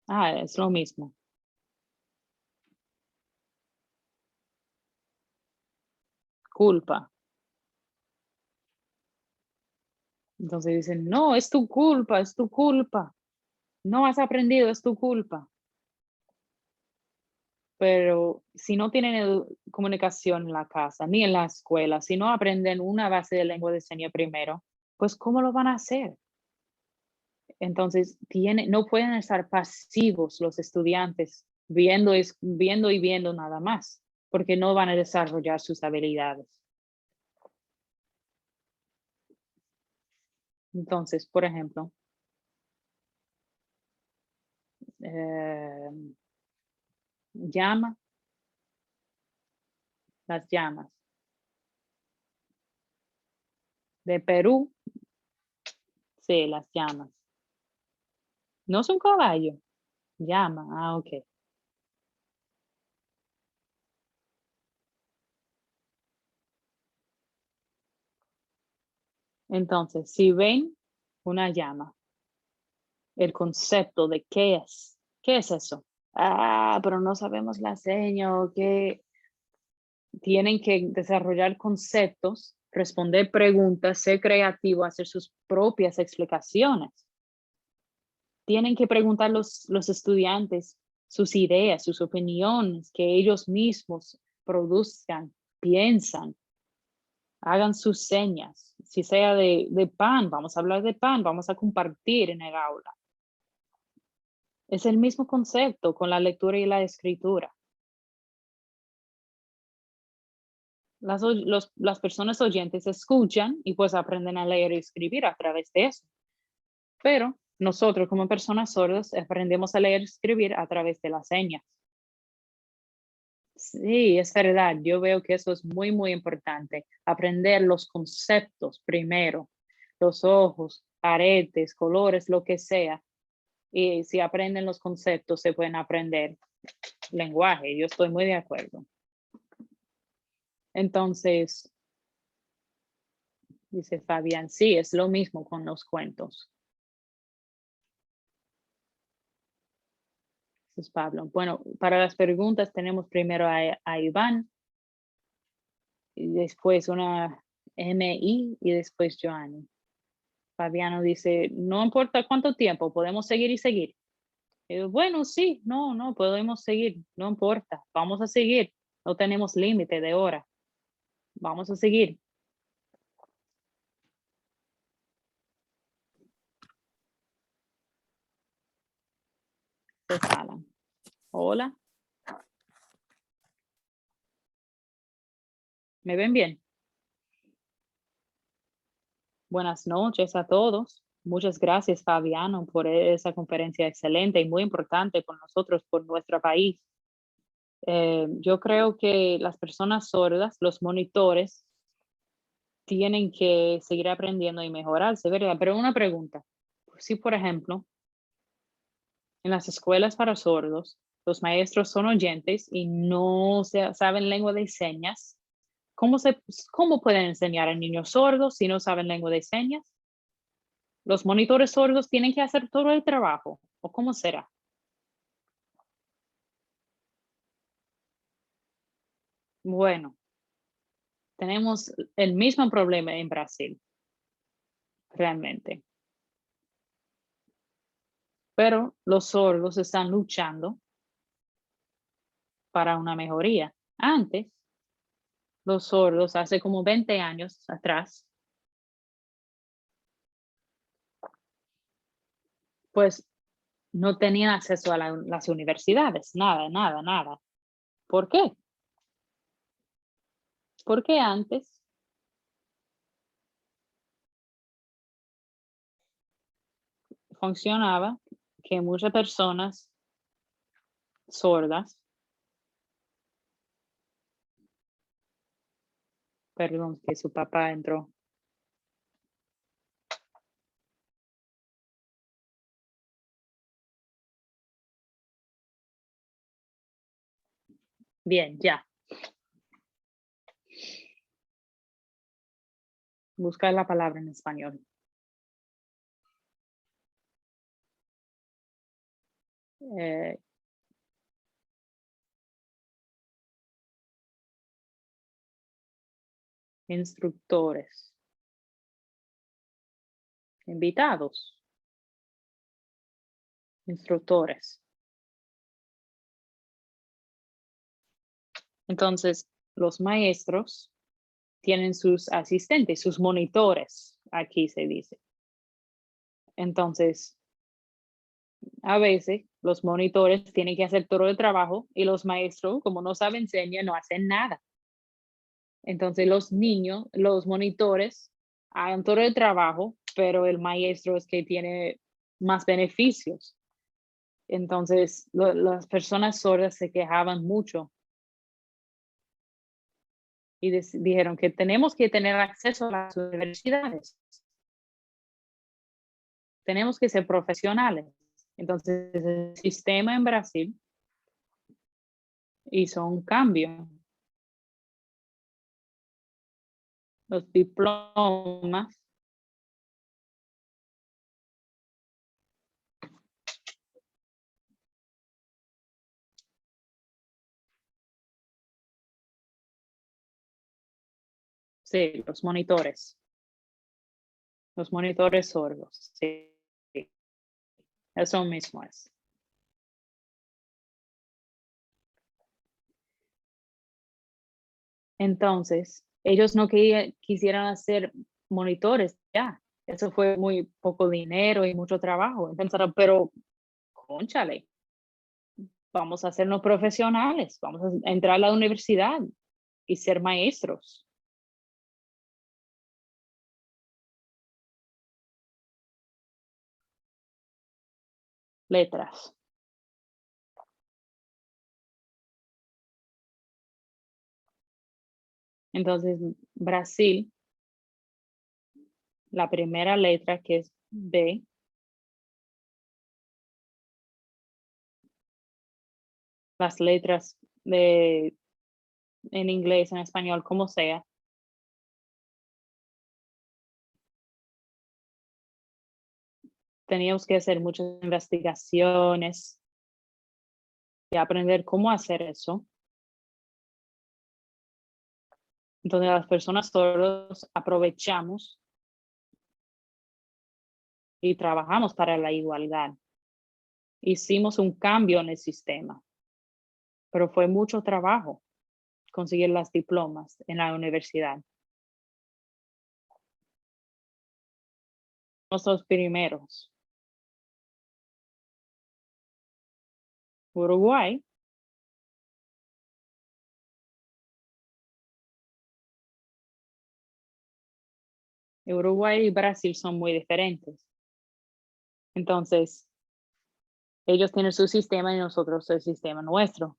Speaker 1: Ah, es lo mismo. culpa. Entonces dicen, no, es tu culpa, es tu culpa. No has aprendido, es tu culpa. Pero si no tienen comunicación en la casa ni en la escuela, si no aprenden una base de lengua de señas primero, pues ¿cómo lo van a hacer? Entonces, no pueden estar pasivos los estudiantes viendo, viendo y viendo nada más, porque no van a desarrollar sus habilidades. Entonces, por ejemplo, eh, llama, las llamas. De Perú, sí, las llamas. No es un caballo, llama, ok. Entonces, si ven una llama, el concepto de qué es eso. Ah, pero no sabemos la seña o qué. Tienen que desarrollar conceptos, responder preguntas, ser creativo, hacer sus propias explicaciones. Tienen que preguntar los estudiantes sus ideas, sus opiniones, que ellos mismos produzcan, piensan, hagan sus señas. Si sea de pan, vamos a hablar de pan, vamos a compartir en el aula. Es el mismo concepto con la lectura y la escritura. Las personas oyentes escuchan y pues aprenden a leer y escribir a través de eso. Pero nosotros como personas sordas aprendemos a leer y escribir a través de las señas. Sí, es verdad. Yo veo que eso es muy, muy importante. Aprender los conceptos primero, los ojos, aretes, colores, lo que sea. Y si aprenden los conceptos, se pueden aprender lenguaje. Yo estoy muy de acuerdo. Entonces, dice Fabián, sí, es lo mismo con los cuentos. Es Pablo. Bueno, para las preguntas tenemos primero a Iván, y después una MI y después Joanny. Fabiano dice, no importa cuánto tiempo, podemos seguir y seguir. Y yo, bueno, sí, no, podemos seguir, no importa, vamos a seguir. No tenemos límite de hora. Vamos a seguir. Se jalan. Hola, ¿me ven bien? Buenas noches a todos. Muchas gracias, Fabiano, por esa conferencia excelente y muy importante por nosotros, por nuestro país. Yo creo que las personas sordas, los monitores, tienen que seguir aprendiendo y mejorarse, ¿verdad? Pero una pregunta, si por ejemplo, en las escuelas para sordos, los maestros son oyentes y no saben lengua de señas, ¿cómo pueden enseñar a niños sordos si no saben lengua de señas? ¿Los monitores sordos tienen que hacer todo el trabajo? ¿O cómo será? Bueno, tenemos el mismo problema en Brasil, realmente. Pero los sordos están luchando para una mejoría. Antes, los sordos, hace como 20 años atrás, pues no tenían acceso a las universidades, nada, nada, nada. ¿Por qué? Porque antes funcionaba que muchas personas sordas, perdón, que su papá entró. Bien, ya. Buscar la palabra en español. Eh, instructores, invitados, instructores. Entonces, los maestros tienen sus asistentes, sus monitores, aquí se dice. Entonces, a veces los monitores tienen que hacer todo el trabajo y los maestros, como no saben señas, no hacen nada. Entonces, los niños, los monitores, hagan todo el trabajo, pero el maestro es que tiene más beneficios. Entonces, las personas sordas se quejaban mucho y dijeron que tenemos que tener acceso a las universidades, tenemos que ser profesionales. Entonces, el sistema en Brasil hizo un cambio. Los diplomas, sí, los monitores sordos, sí, sí, eso mismo es. Entonces, ellos no quisieran hacer monitores, ya. Eso fue muy poco dinero y mucho trabajo. Pensaron, pero, cónchale, vamos a hacernos profesionales, vamos a entrar a la universidad y ser maestros. Letras. Entonces, Brasil, la primera letra que es B, las letras de, en inglés, en español, como sea, teníamos que hacer muchas investigaciones y aprender cómo hacer eso. Entonces, las personas sordos aprovechamos y trabajamos para la igualdad. Hicimos un cambio en el sistema, pero fue mucho trabajo conseguir las diplomas en la universidad. Los primeros. Uruguay, Uruguay y Brasil son muy diferentes. Entonces, ellos tienen su sistema y nosotros el sistema nuestro.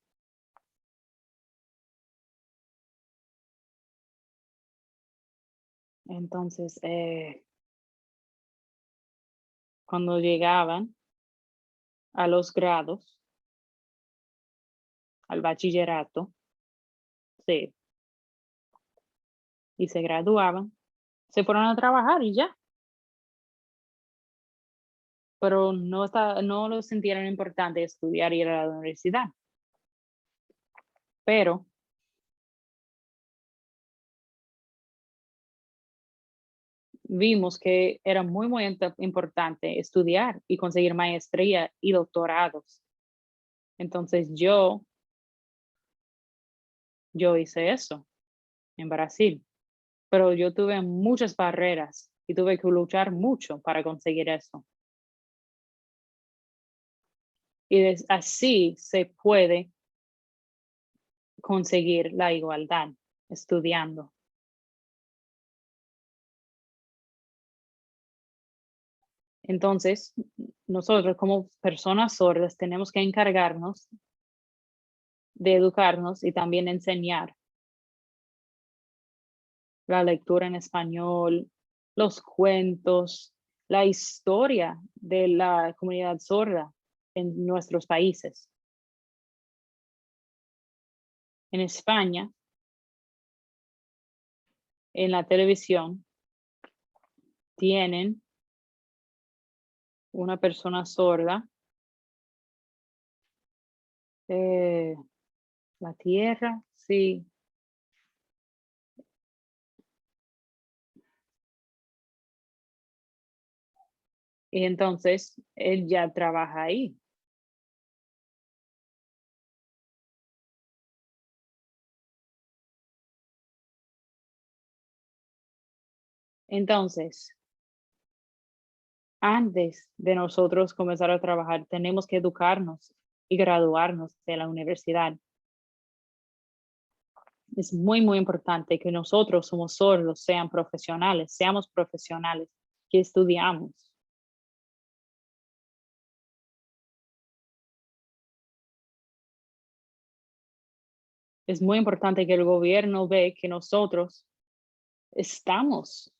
Speaker 1: Entonces, cuando llegaban a los grados, al bachillerato, sí, y se graduaban, se fueron a trabajar y ya, pero no lo sintieron importante estudiar y ir a la universidad. Pero vimos que era muy, muy importante estudiar y conseguir maestría y doctorados. Entonces yo hice eso en Brasil, pero yo tuve muchas barreras y tuve que luchar mucho para conseguir eso. Y así se puede conseguir la igualdad estudiando. Entonces, nosotros como personas sordas tenemos que encargarnos de educarnos y también enseñar la lectura en español, los cuentos, la historia de la comunidad sorda en nuestros países. En España, en la televisión, tienen una persona sorda, la tierra, sí, y entonces él ya trabaja ahí. Entonces, antes de nosotros comenzar a trabajar, tenemos que educarnos y graduarnos de la universidad. Es muy, muy importante que nosotros somos sordos, seamos profesionales, que estudiamos. Es muy importante que el gobierno ve que nosotros estamos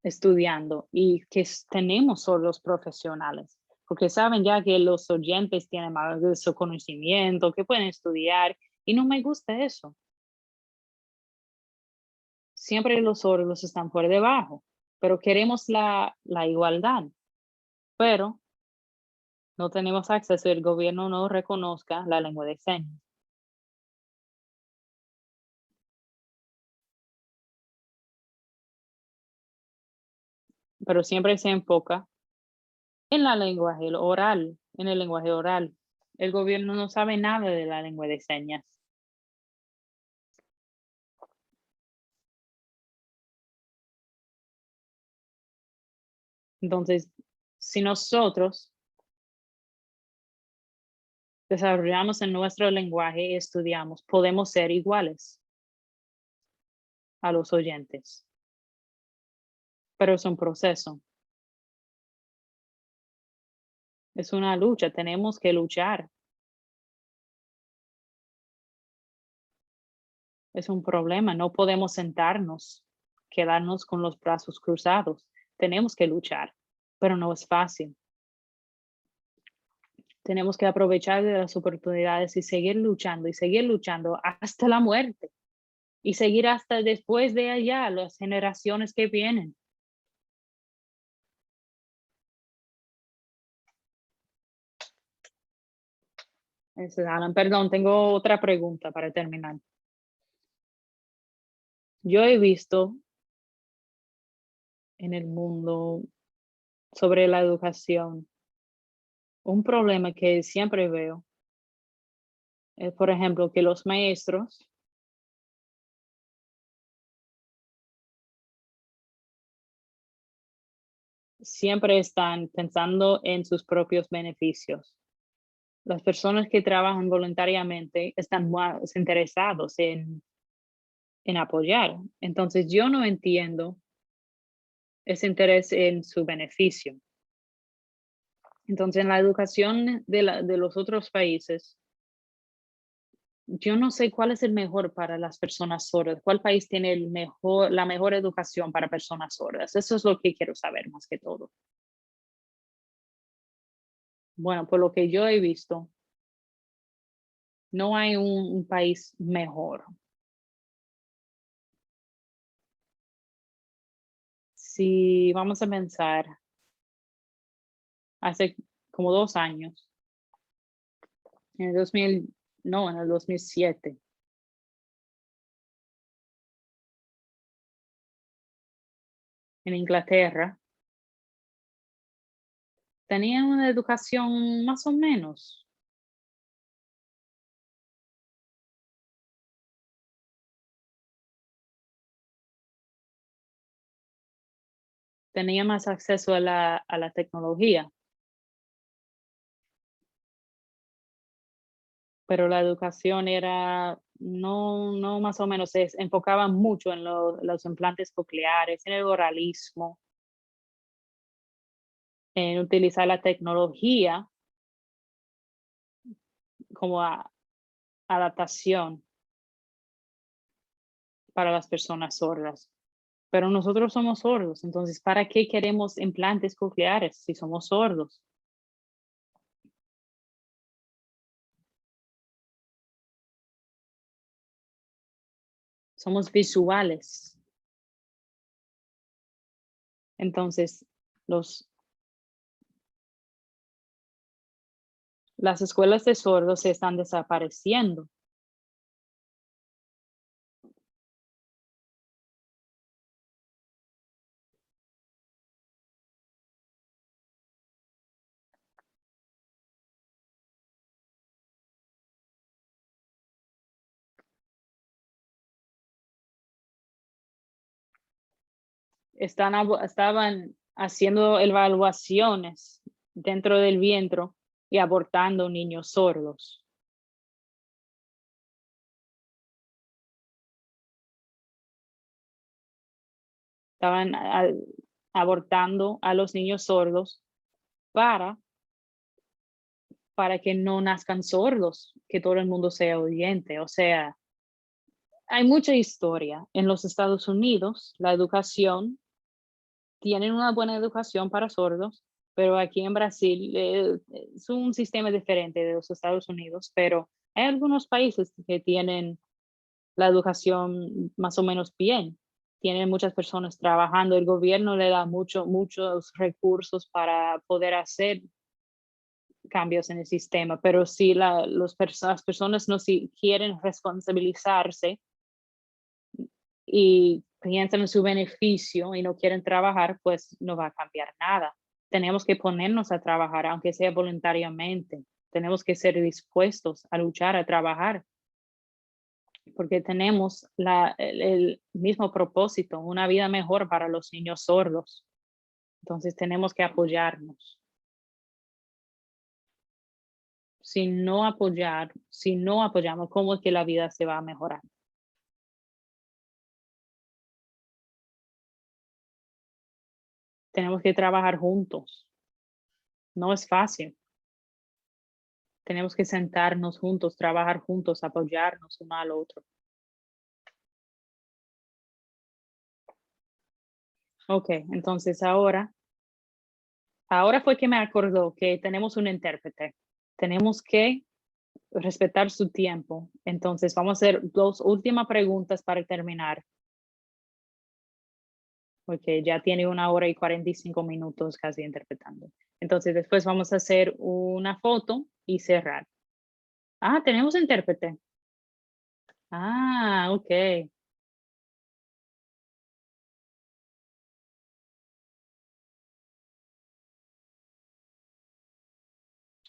Speaker 1: estudiando y que tenemos sordos profesionales, porque saben ya que los oyentes tienen más de su conocimiento, que pueden estudiar, y no me gusta eso. Siempre los sordos están por debajo, pero queremos la igualdad, pero no tenemos acceso, el gobierno no reconozca la lengua de señas, pero siempre se enfoca en la lenguaje oral, en el lenguaje oral. El gobierno no sabe nada de la lengua de señas. Entonces, si nosotros desarrollamos en nuestro lenguaje y estudiamos, podemos ser iguales a los oyentes, pero es un proceso, es una lucha, tenemos que luchar, es un problema, no podemos sentarnos, quedarnos con los brazos cruzados, tenemos que luchar, pero no es fácil. Tenemos que aprovechar de las oportunidades y seguir luchando hasta la muerte y seguir hasta después de allá, las generaciones que vienen. Alan, perdón, tengo otra pregunta para terminar. Yo he visto en el mundo sobre la educación un problema que siempre veo, es, por ejemplo, que los maestros siempre están pensando en sus propios beneficios. Las personas que trabajan voluntariamente están más interesados en apoyar. Entonces, yo no entiendo ese interés en su beneficio. Entonces, en la educación de los otros países, yo no sé cuál es el mejor para las personas sordas, cuál país tiene la mejor educación para personas sordas. Eso es lo que quiero saber más que todo. Bueno, por lo que yo he visto, no hay un país mejor. Si vamos a pensar, hace como 2 años, en el 2000, no, en el 2007, en Inglaterra, tenían una educación más o menos. Tenía más acceso a la tecnología, pero la educación era, no más o menos, se enfocaban mucho en los implantes cocleares, en el oralismo, en utilizar la tecnología como adaptación para las personas sordas. Pero nosotros somos sordos, entonces, ¿para qué queremos implantes cocleares si somos sordos? Somos visuales. Entonces, los, las escuelas de sordos se están desapareciendo. estaban haciendo evaluaciones dentro del vientre y abortando niños sordos. Estaban abortando a los niños sordos para que no nazcan sordos, que todo el mundo sea oyente. O sea, hay mucha historia. En los Estados Unidos, la educación, tienen una buena educación para sordos, pero aquí en Brasil es un sistema diferente de los Estados Unidos, pero hay algunos países que tienen la educación más o menos bien. Tienen muchas personas trabajando, el gobierno le da muchos recursos para poder hacer cambios en el sistema, pero si las personas no si quieren responsabilizarse y piensan en su beneficio y no quieren trabajar, pues no va a cambiar nada. Tenemos que ponernos a trabajar, aunque sea voluntariamente. Tenemos que ser dispuestos a luchar, a trabajar, porque tenemos el mismo propósito, una vida mejor para los niños sordos. Entonces tenemos que apoyarnos. Si no apoyamos, ¿cómo es que la vida se va a mejorar? Tenemos que trabajar juntos. No es fácil. Tenemos que sentarnos juntos, trabajar juntos, apoyarnos uno al otro. Ok, entonces ahora fue que me acordó que tenemos un intérprete. Tenemos que respetar su tiempo. Entonces vamos a hacer dos últimas preguntas para terminar, porque ya tiene 1 hora y 45 minutos casi interpretando. Entonces después vamos a hacer una foto y cerrar. Ah, tenemos intérprete. Ah, ok.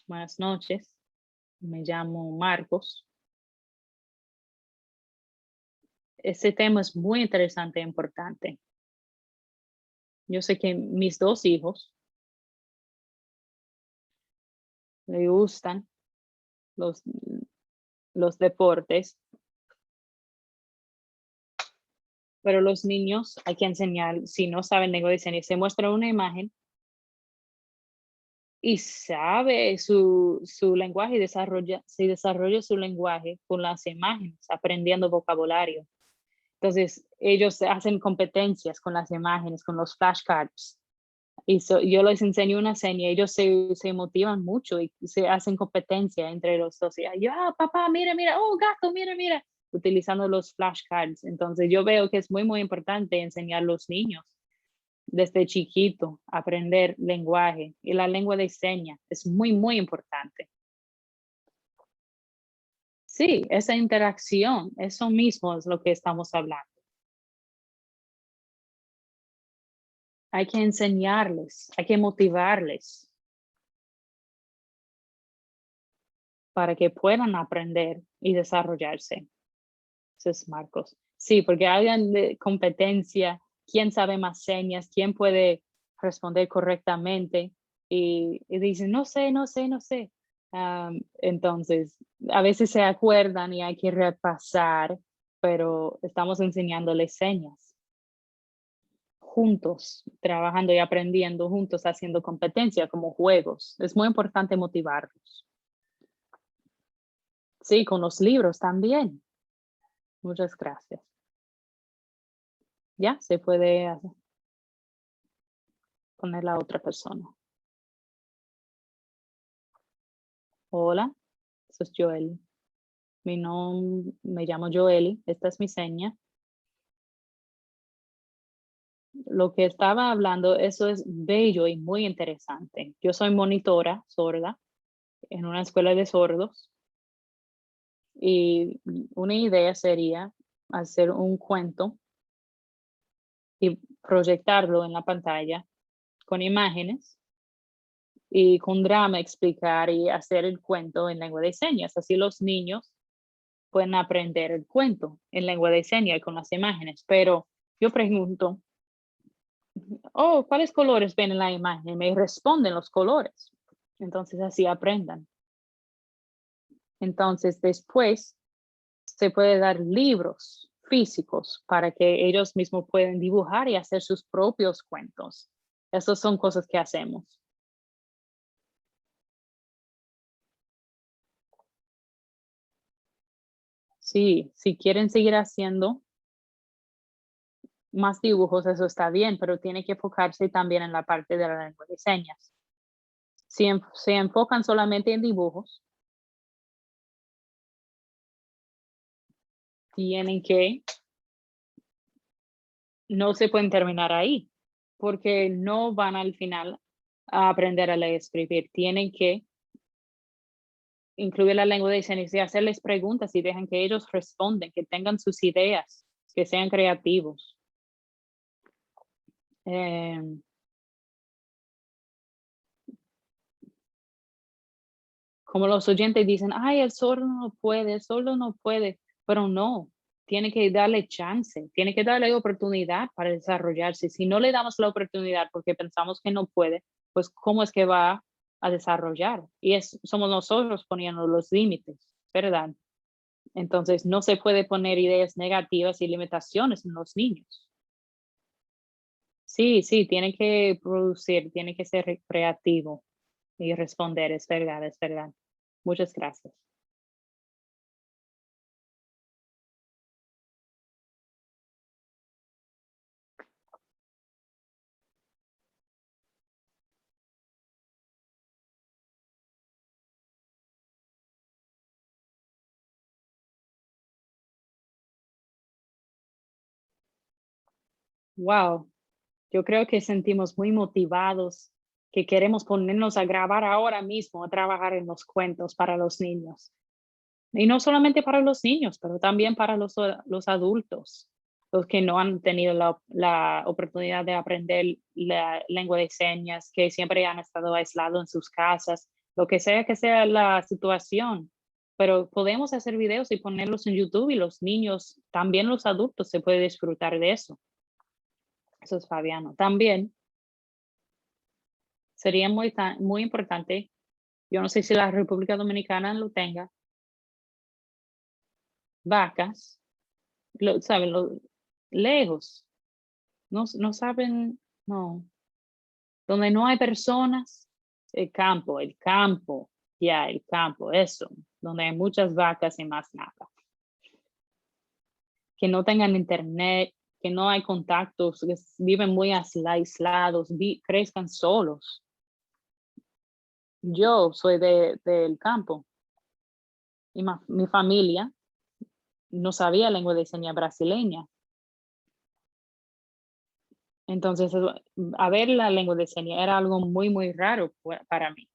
Speaker 1: Buenas noches. Me llamo Marcos. Este tema es muy interesante e importante. Yo sé que mis dos hijos le gustan los, los deportes, pero los niños hay que enseñar, si no saben lengua de señas, se muestra una imagen y sabe su lenguaje y desarrolla su lenguaje con las imágenes, aprendiendo vocabulario. Entonces, ellos hacen competencias con las imágenes, con los flashcards. Y yo les enseño una seña, ellos se motivan mucho y se hacen competencia entre los dos. Y yo, papá, mira, mira, oh, gato, mira, mira, utilizando los flashcards. Entonces, yo veo que es muy, muy importante enseñar a los niños desde chiquito, aprender lenguaje y la lengua de señas es muy, muy importante. Sí, esa interacción, eso mismo es lo que estamos hablando. Hay que enseñarles, hay que motivarles para que puedan aprender y desarrollarse. Eso es Marcos. Sí, porque hagan de competencia, quién sabe más señas, quién puede responder correctamente y dicen, no sé, no sé, no sé. Entonces, a veces se acuerdan y hay que repasar, pero estamos enseñándoles señas juntos, trabajando y aprendiendo juntos, haciendo competencia como juegos. Es muy importante motivarlos. Sí, con los libros también. Muchas gracias. Ya se puede poner la otra persona. Hola, eso es Joel. Mi nombre, me llamo Joeli, esta es mi seña. Lo que estaba hablando, eso es bello y muy interesante. Yo soy monitora sorda en una escuela de sordos y una idea sería hacer un cuento y proyectarlo en la pantalla con imágenes y con drama explicar y hacer el cuento en lengua de señas. Así los niños pueden aprender el cuento en lengua de señas y con las imágenes. Pero yo pregunto, oh, ¿cuáles colores ven en la imagen? Me responden los colores. Entonces así aprendan. Entonces después se puede dar libros físicos para que ellos mismos puedan dibujar y hacer sus propios cuentos. Esas son cosas que hacemos. Sí, si quieren seguir haciendo más dibujos, eso está bien, pero tiene que enfocarse también en la parte de la lengua de señas. Si se enfocan solamente en dibujos, tienen que, no se pueden terminar ahí, porque no van al final a aprender a leer y escribir. Tienen que incluir la lengua de señas y hacerles preguntas y dejan que ellos responden, que tengan sus ideas, que sean creativos. Em, Como los oyentes dicen, ay, el sordo no puede, pero no, tiene que darle chance, tiene que darle oportunidad para desarrollarse. Si no le damos la oportunidad porque pensamos que no puede, pues ¿cómo es que va a desarrollar? Y somos nosotros poniendo los límites, ¿verdad? Entonces no se puede poner ideas negativas y limitaciones en los niños. Sí, sí, tiene que producir, tiene que ser creativo y responder, es verdad, es verdad. Muchas gracias. Wow, yo creo que sentimos muy motivados, que queremos ponernos a grabar ahora mismo, a trabajar en los cuentos para los niños. Y no solamente para los niños, pero también para los adultos, los que no han tenido la oportunidad de aprender la lengua de señas, que siempre han estado aislados en sus casas, lo que sea la situación. Pero podemos hacer videos y ponerlos en YouTube y los niños, también los adultos, se puede disfrutar de eso. Eso es Fabiano. También sería muy importante, yo no sé si la República Dominicana lo tenga, vacas, ¿saben? Lejos, no saben, no, donde no hay personas, el campo, ya, el campo, eso, donde hay muchas vacas y más nada. Que no tengan internet, que no hay contactos, que viven muy aislados, crezcan solos. Yo soy del campo y mi familia no sabía lengua de señas brasileña. Entonces, a ver la lengua de señas era algo muy, muy raro para mí.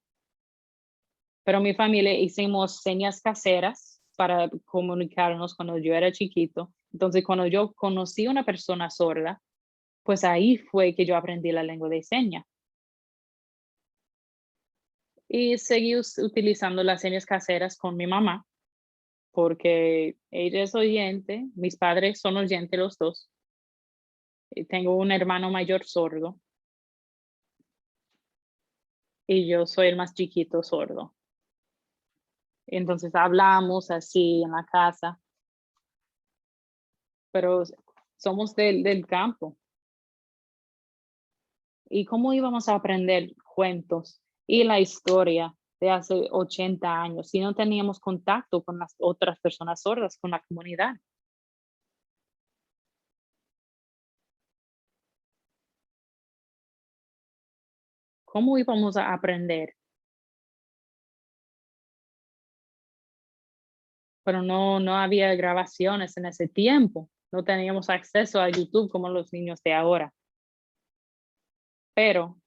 Speaker 1: Pero mi familia hicimos señas caseras para comunicarnos cuando yo era chiquito. Entonces, cuando yo conocí a una persona sorda, pues ahí fue que yo aprendí la lengua de señas. Y seguí utilizando las señas caseras con mi mamá, porque ella es oyente, mis padres son oyentes los dos. Y tengo un hermano mayor sordo y yo soy el más chiquito sordo. Entonces hablamos así en la casa, pero somos del campo. ¿Y cómo íbamos a aprender cuentos y la historia de hace 80 años si no teníamos contacto con las otras personas sordas, con la comunidad? ¿Cómo íbamos a aprender? Pero no había grabaciones en ese tiempo. No teníamos acceso a YouTube como los niños de ahora. Pero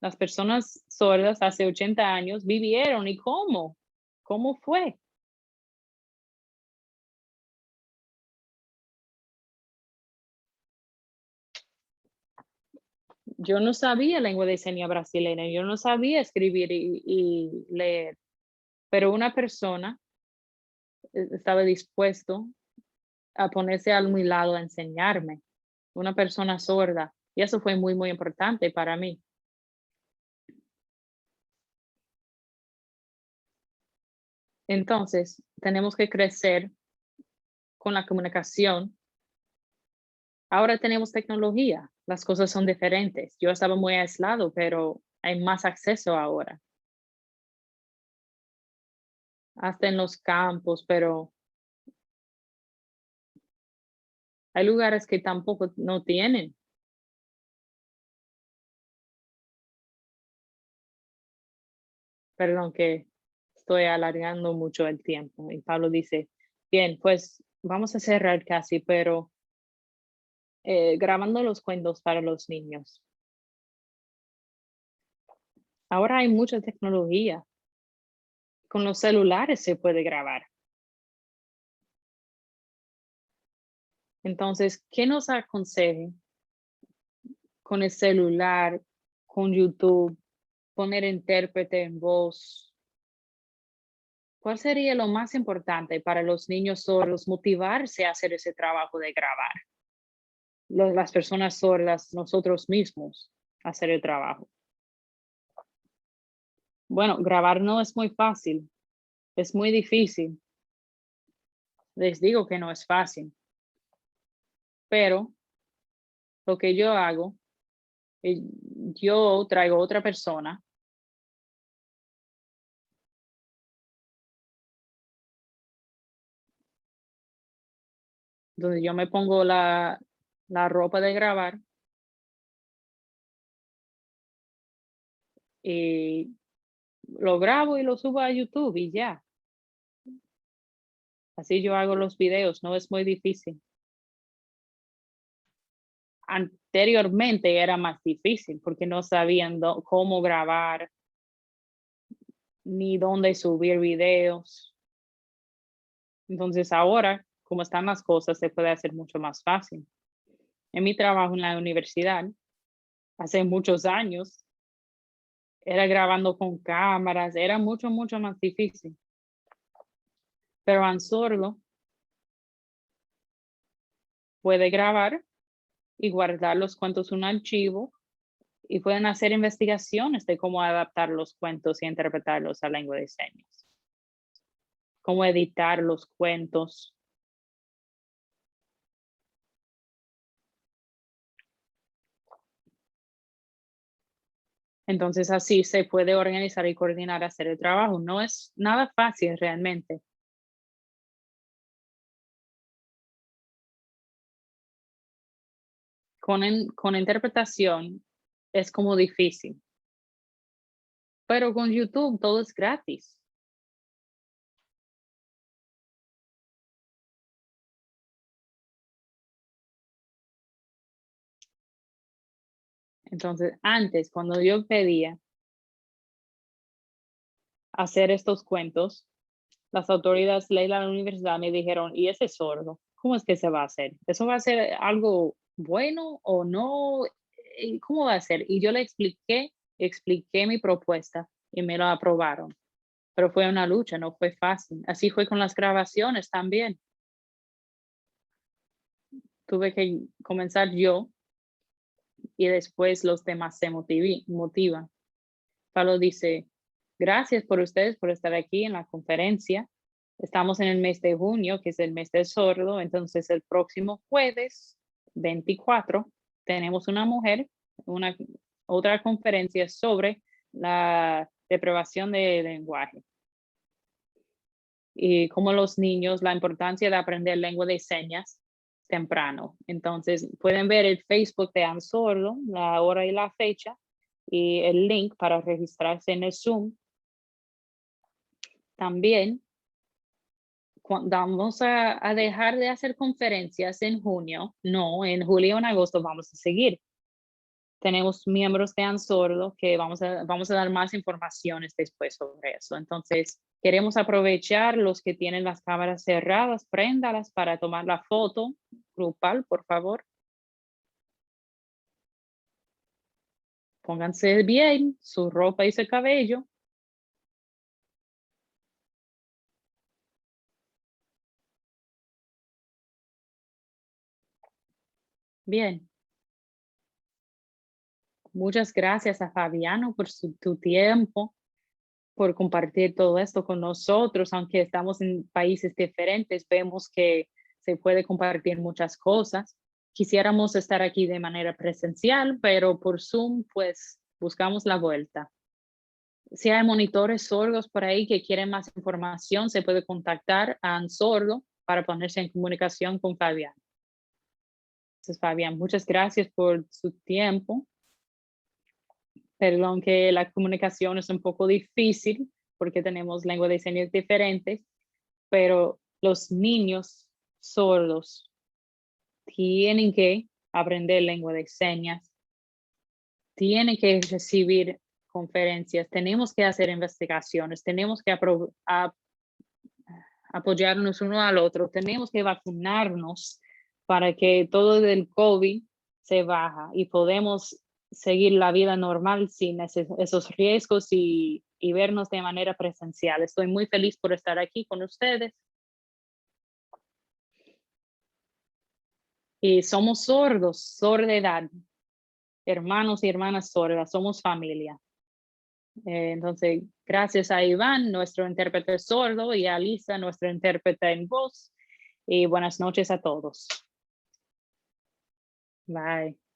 Speaker 1: las personas sordas hace 80 años vivieron. ¿Y cómo? ¿Cómo fue? Yo no sabía lengua de señas brasileña, yo no sabía escribir y leer, pero una persona estaba dispuesto a ponerse a mi lado a enseñarme, una persona sorda. Y eso fue muy, muy importante para mí. Entonces, tenemos que crecer con la comunicación. Ahora tenemos tecnología, las cosas son diferentes. Yo estaba muy aislado, pero hay más acceso ahora, hasta en los campos, pero hay lugares que tampoco no tienen. Perdón que estoy alargando mucho el tiempo. Y Pablo dice, bien, pues vamos a cerrar casi, pero grabando los cuentos para los niños. Ahora hay mucha tecnología. Con los celulares se puede grabar. Entonces, ¿qué nos aconseja con el celular, con YouTube, poner intérprete en voz? ¿Cuál sería lo más importante para los niños sordos motivarse a hacer ese trabajo de grabar? Las personas sordas, nosotros mismos, hacer el trabajo. Bueno, grabar no es muy fácil, es muy difícil. Les digo que no es fácil, pero lo que yo hago, eh, yo traigo otra persona donde yo me pongo la ropa de grabar y lo grabo y lo subo a YouTube y ya. Así yo hago los videos, no es muy difícil. Anteriormente era más difícil porque no sabían cómo grabar ni dónde subir videos. Entonces ahora, como están las cosas, se puede hacer mucho más fácil. En mi trabajo en la universidad, hace muchos años, era grabando con cámaras, era mucho, mucho más difícil. Pero Ansordo puede grabar y guardar los cuentos en un archivo y pueden hacer investigaciones de cómo adaptar los cuentos y interpretarlos a lengua de señas, cómo editar los cuentos. Entonces así se puede organizar y coordinar hacer el trabajo. No es nada fácil realmente. Con interpretación es como difícil, pero con YouTube todo es gratis. Entonces, antes, cuando yo pedía hacer estos cuentos, las autoridades de la universidad me dijeron, ¿y ese sordo? ¿Cómo es que se va a hacer? ¿Eso va a ser algo bueno o no? ¿Cómo va a ser? Y yo le expliqué mi propuesta y me lo aprobaron. Pero fue una lucha, no fue fácil. Así fue con las grabaciones también. Tuve que comenzar yo y después los demás se motivan. Pablo dice, gracias por ustedes por estar aquí en la conferencia. Estamos en el mes de junio, que es el mes del sordo, entonces el próximo jueves 24 tenemos una mujer, una otra conferencia sobre la deprivación de lenguaje y como los niños, la importancia de aprender lengua de señas temprano. Entonces, pueden ver el Facebook de Ansordo, la hora y la fecha, y el link para registrarse en el Zoom. También vamos a dejar de hacer conferencias en junio, no, en julio o en agosto vamos a seguir. Tenemos miembros de Ansordo que vamos a dar más informaciones después sobre eso. Entonces, queremos aprovechar los que tienen las cámaras cerradas, préndalas para tomar la foto grupal, por favor. Pónganse bien su ropa y su cabello. Bien. Muchas gracias a Fabiano por tu tiempo, por compartir todo esto con nosotros, aunque estamos en países diferentes, vemos que se puede compartir muchas cosas. Quisiéramos estar aquí de manera presencial, pero por Zoom, pues buscamos la vuelta. Si hay monitores sordos por ahí que quieren más información, se puede contactar a Ansordo para ponerse en comunicación con Fabián. Entonces, Fabián, muchas gracias por su tiempo. Perdón que la comunicación es un poco difícil porque tenemos lengua de señas diferentes, pero los niños sordos tienen que aprender lengua de señas, tienen que recibir conferencias, tenemos que hacer investigaciones, tenemos que apoyarnos uno al otro, tenemos que vacunarnos para que todo del COVID se baja y podemos seguir la vida normal sin esos riesgos y vernos de manera presencial. Estoy muy feliz por estar aquí con ustedes. Y somos sordos, sordidad, hermanos y hermanas sordas, somos familia. Entonces, gracias a Iván, nuestro intérprete sordo, y a Lisa, nuestra intérprete en voz. Y buenas noches a todos. Bye.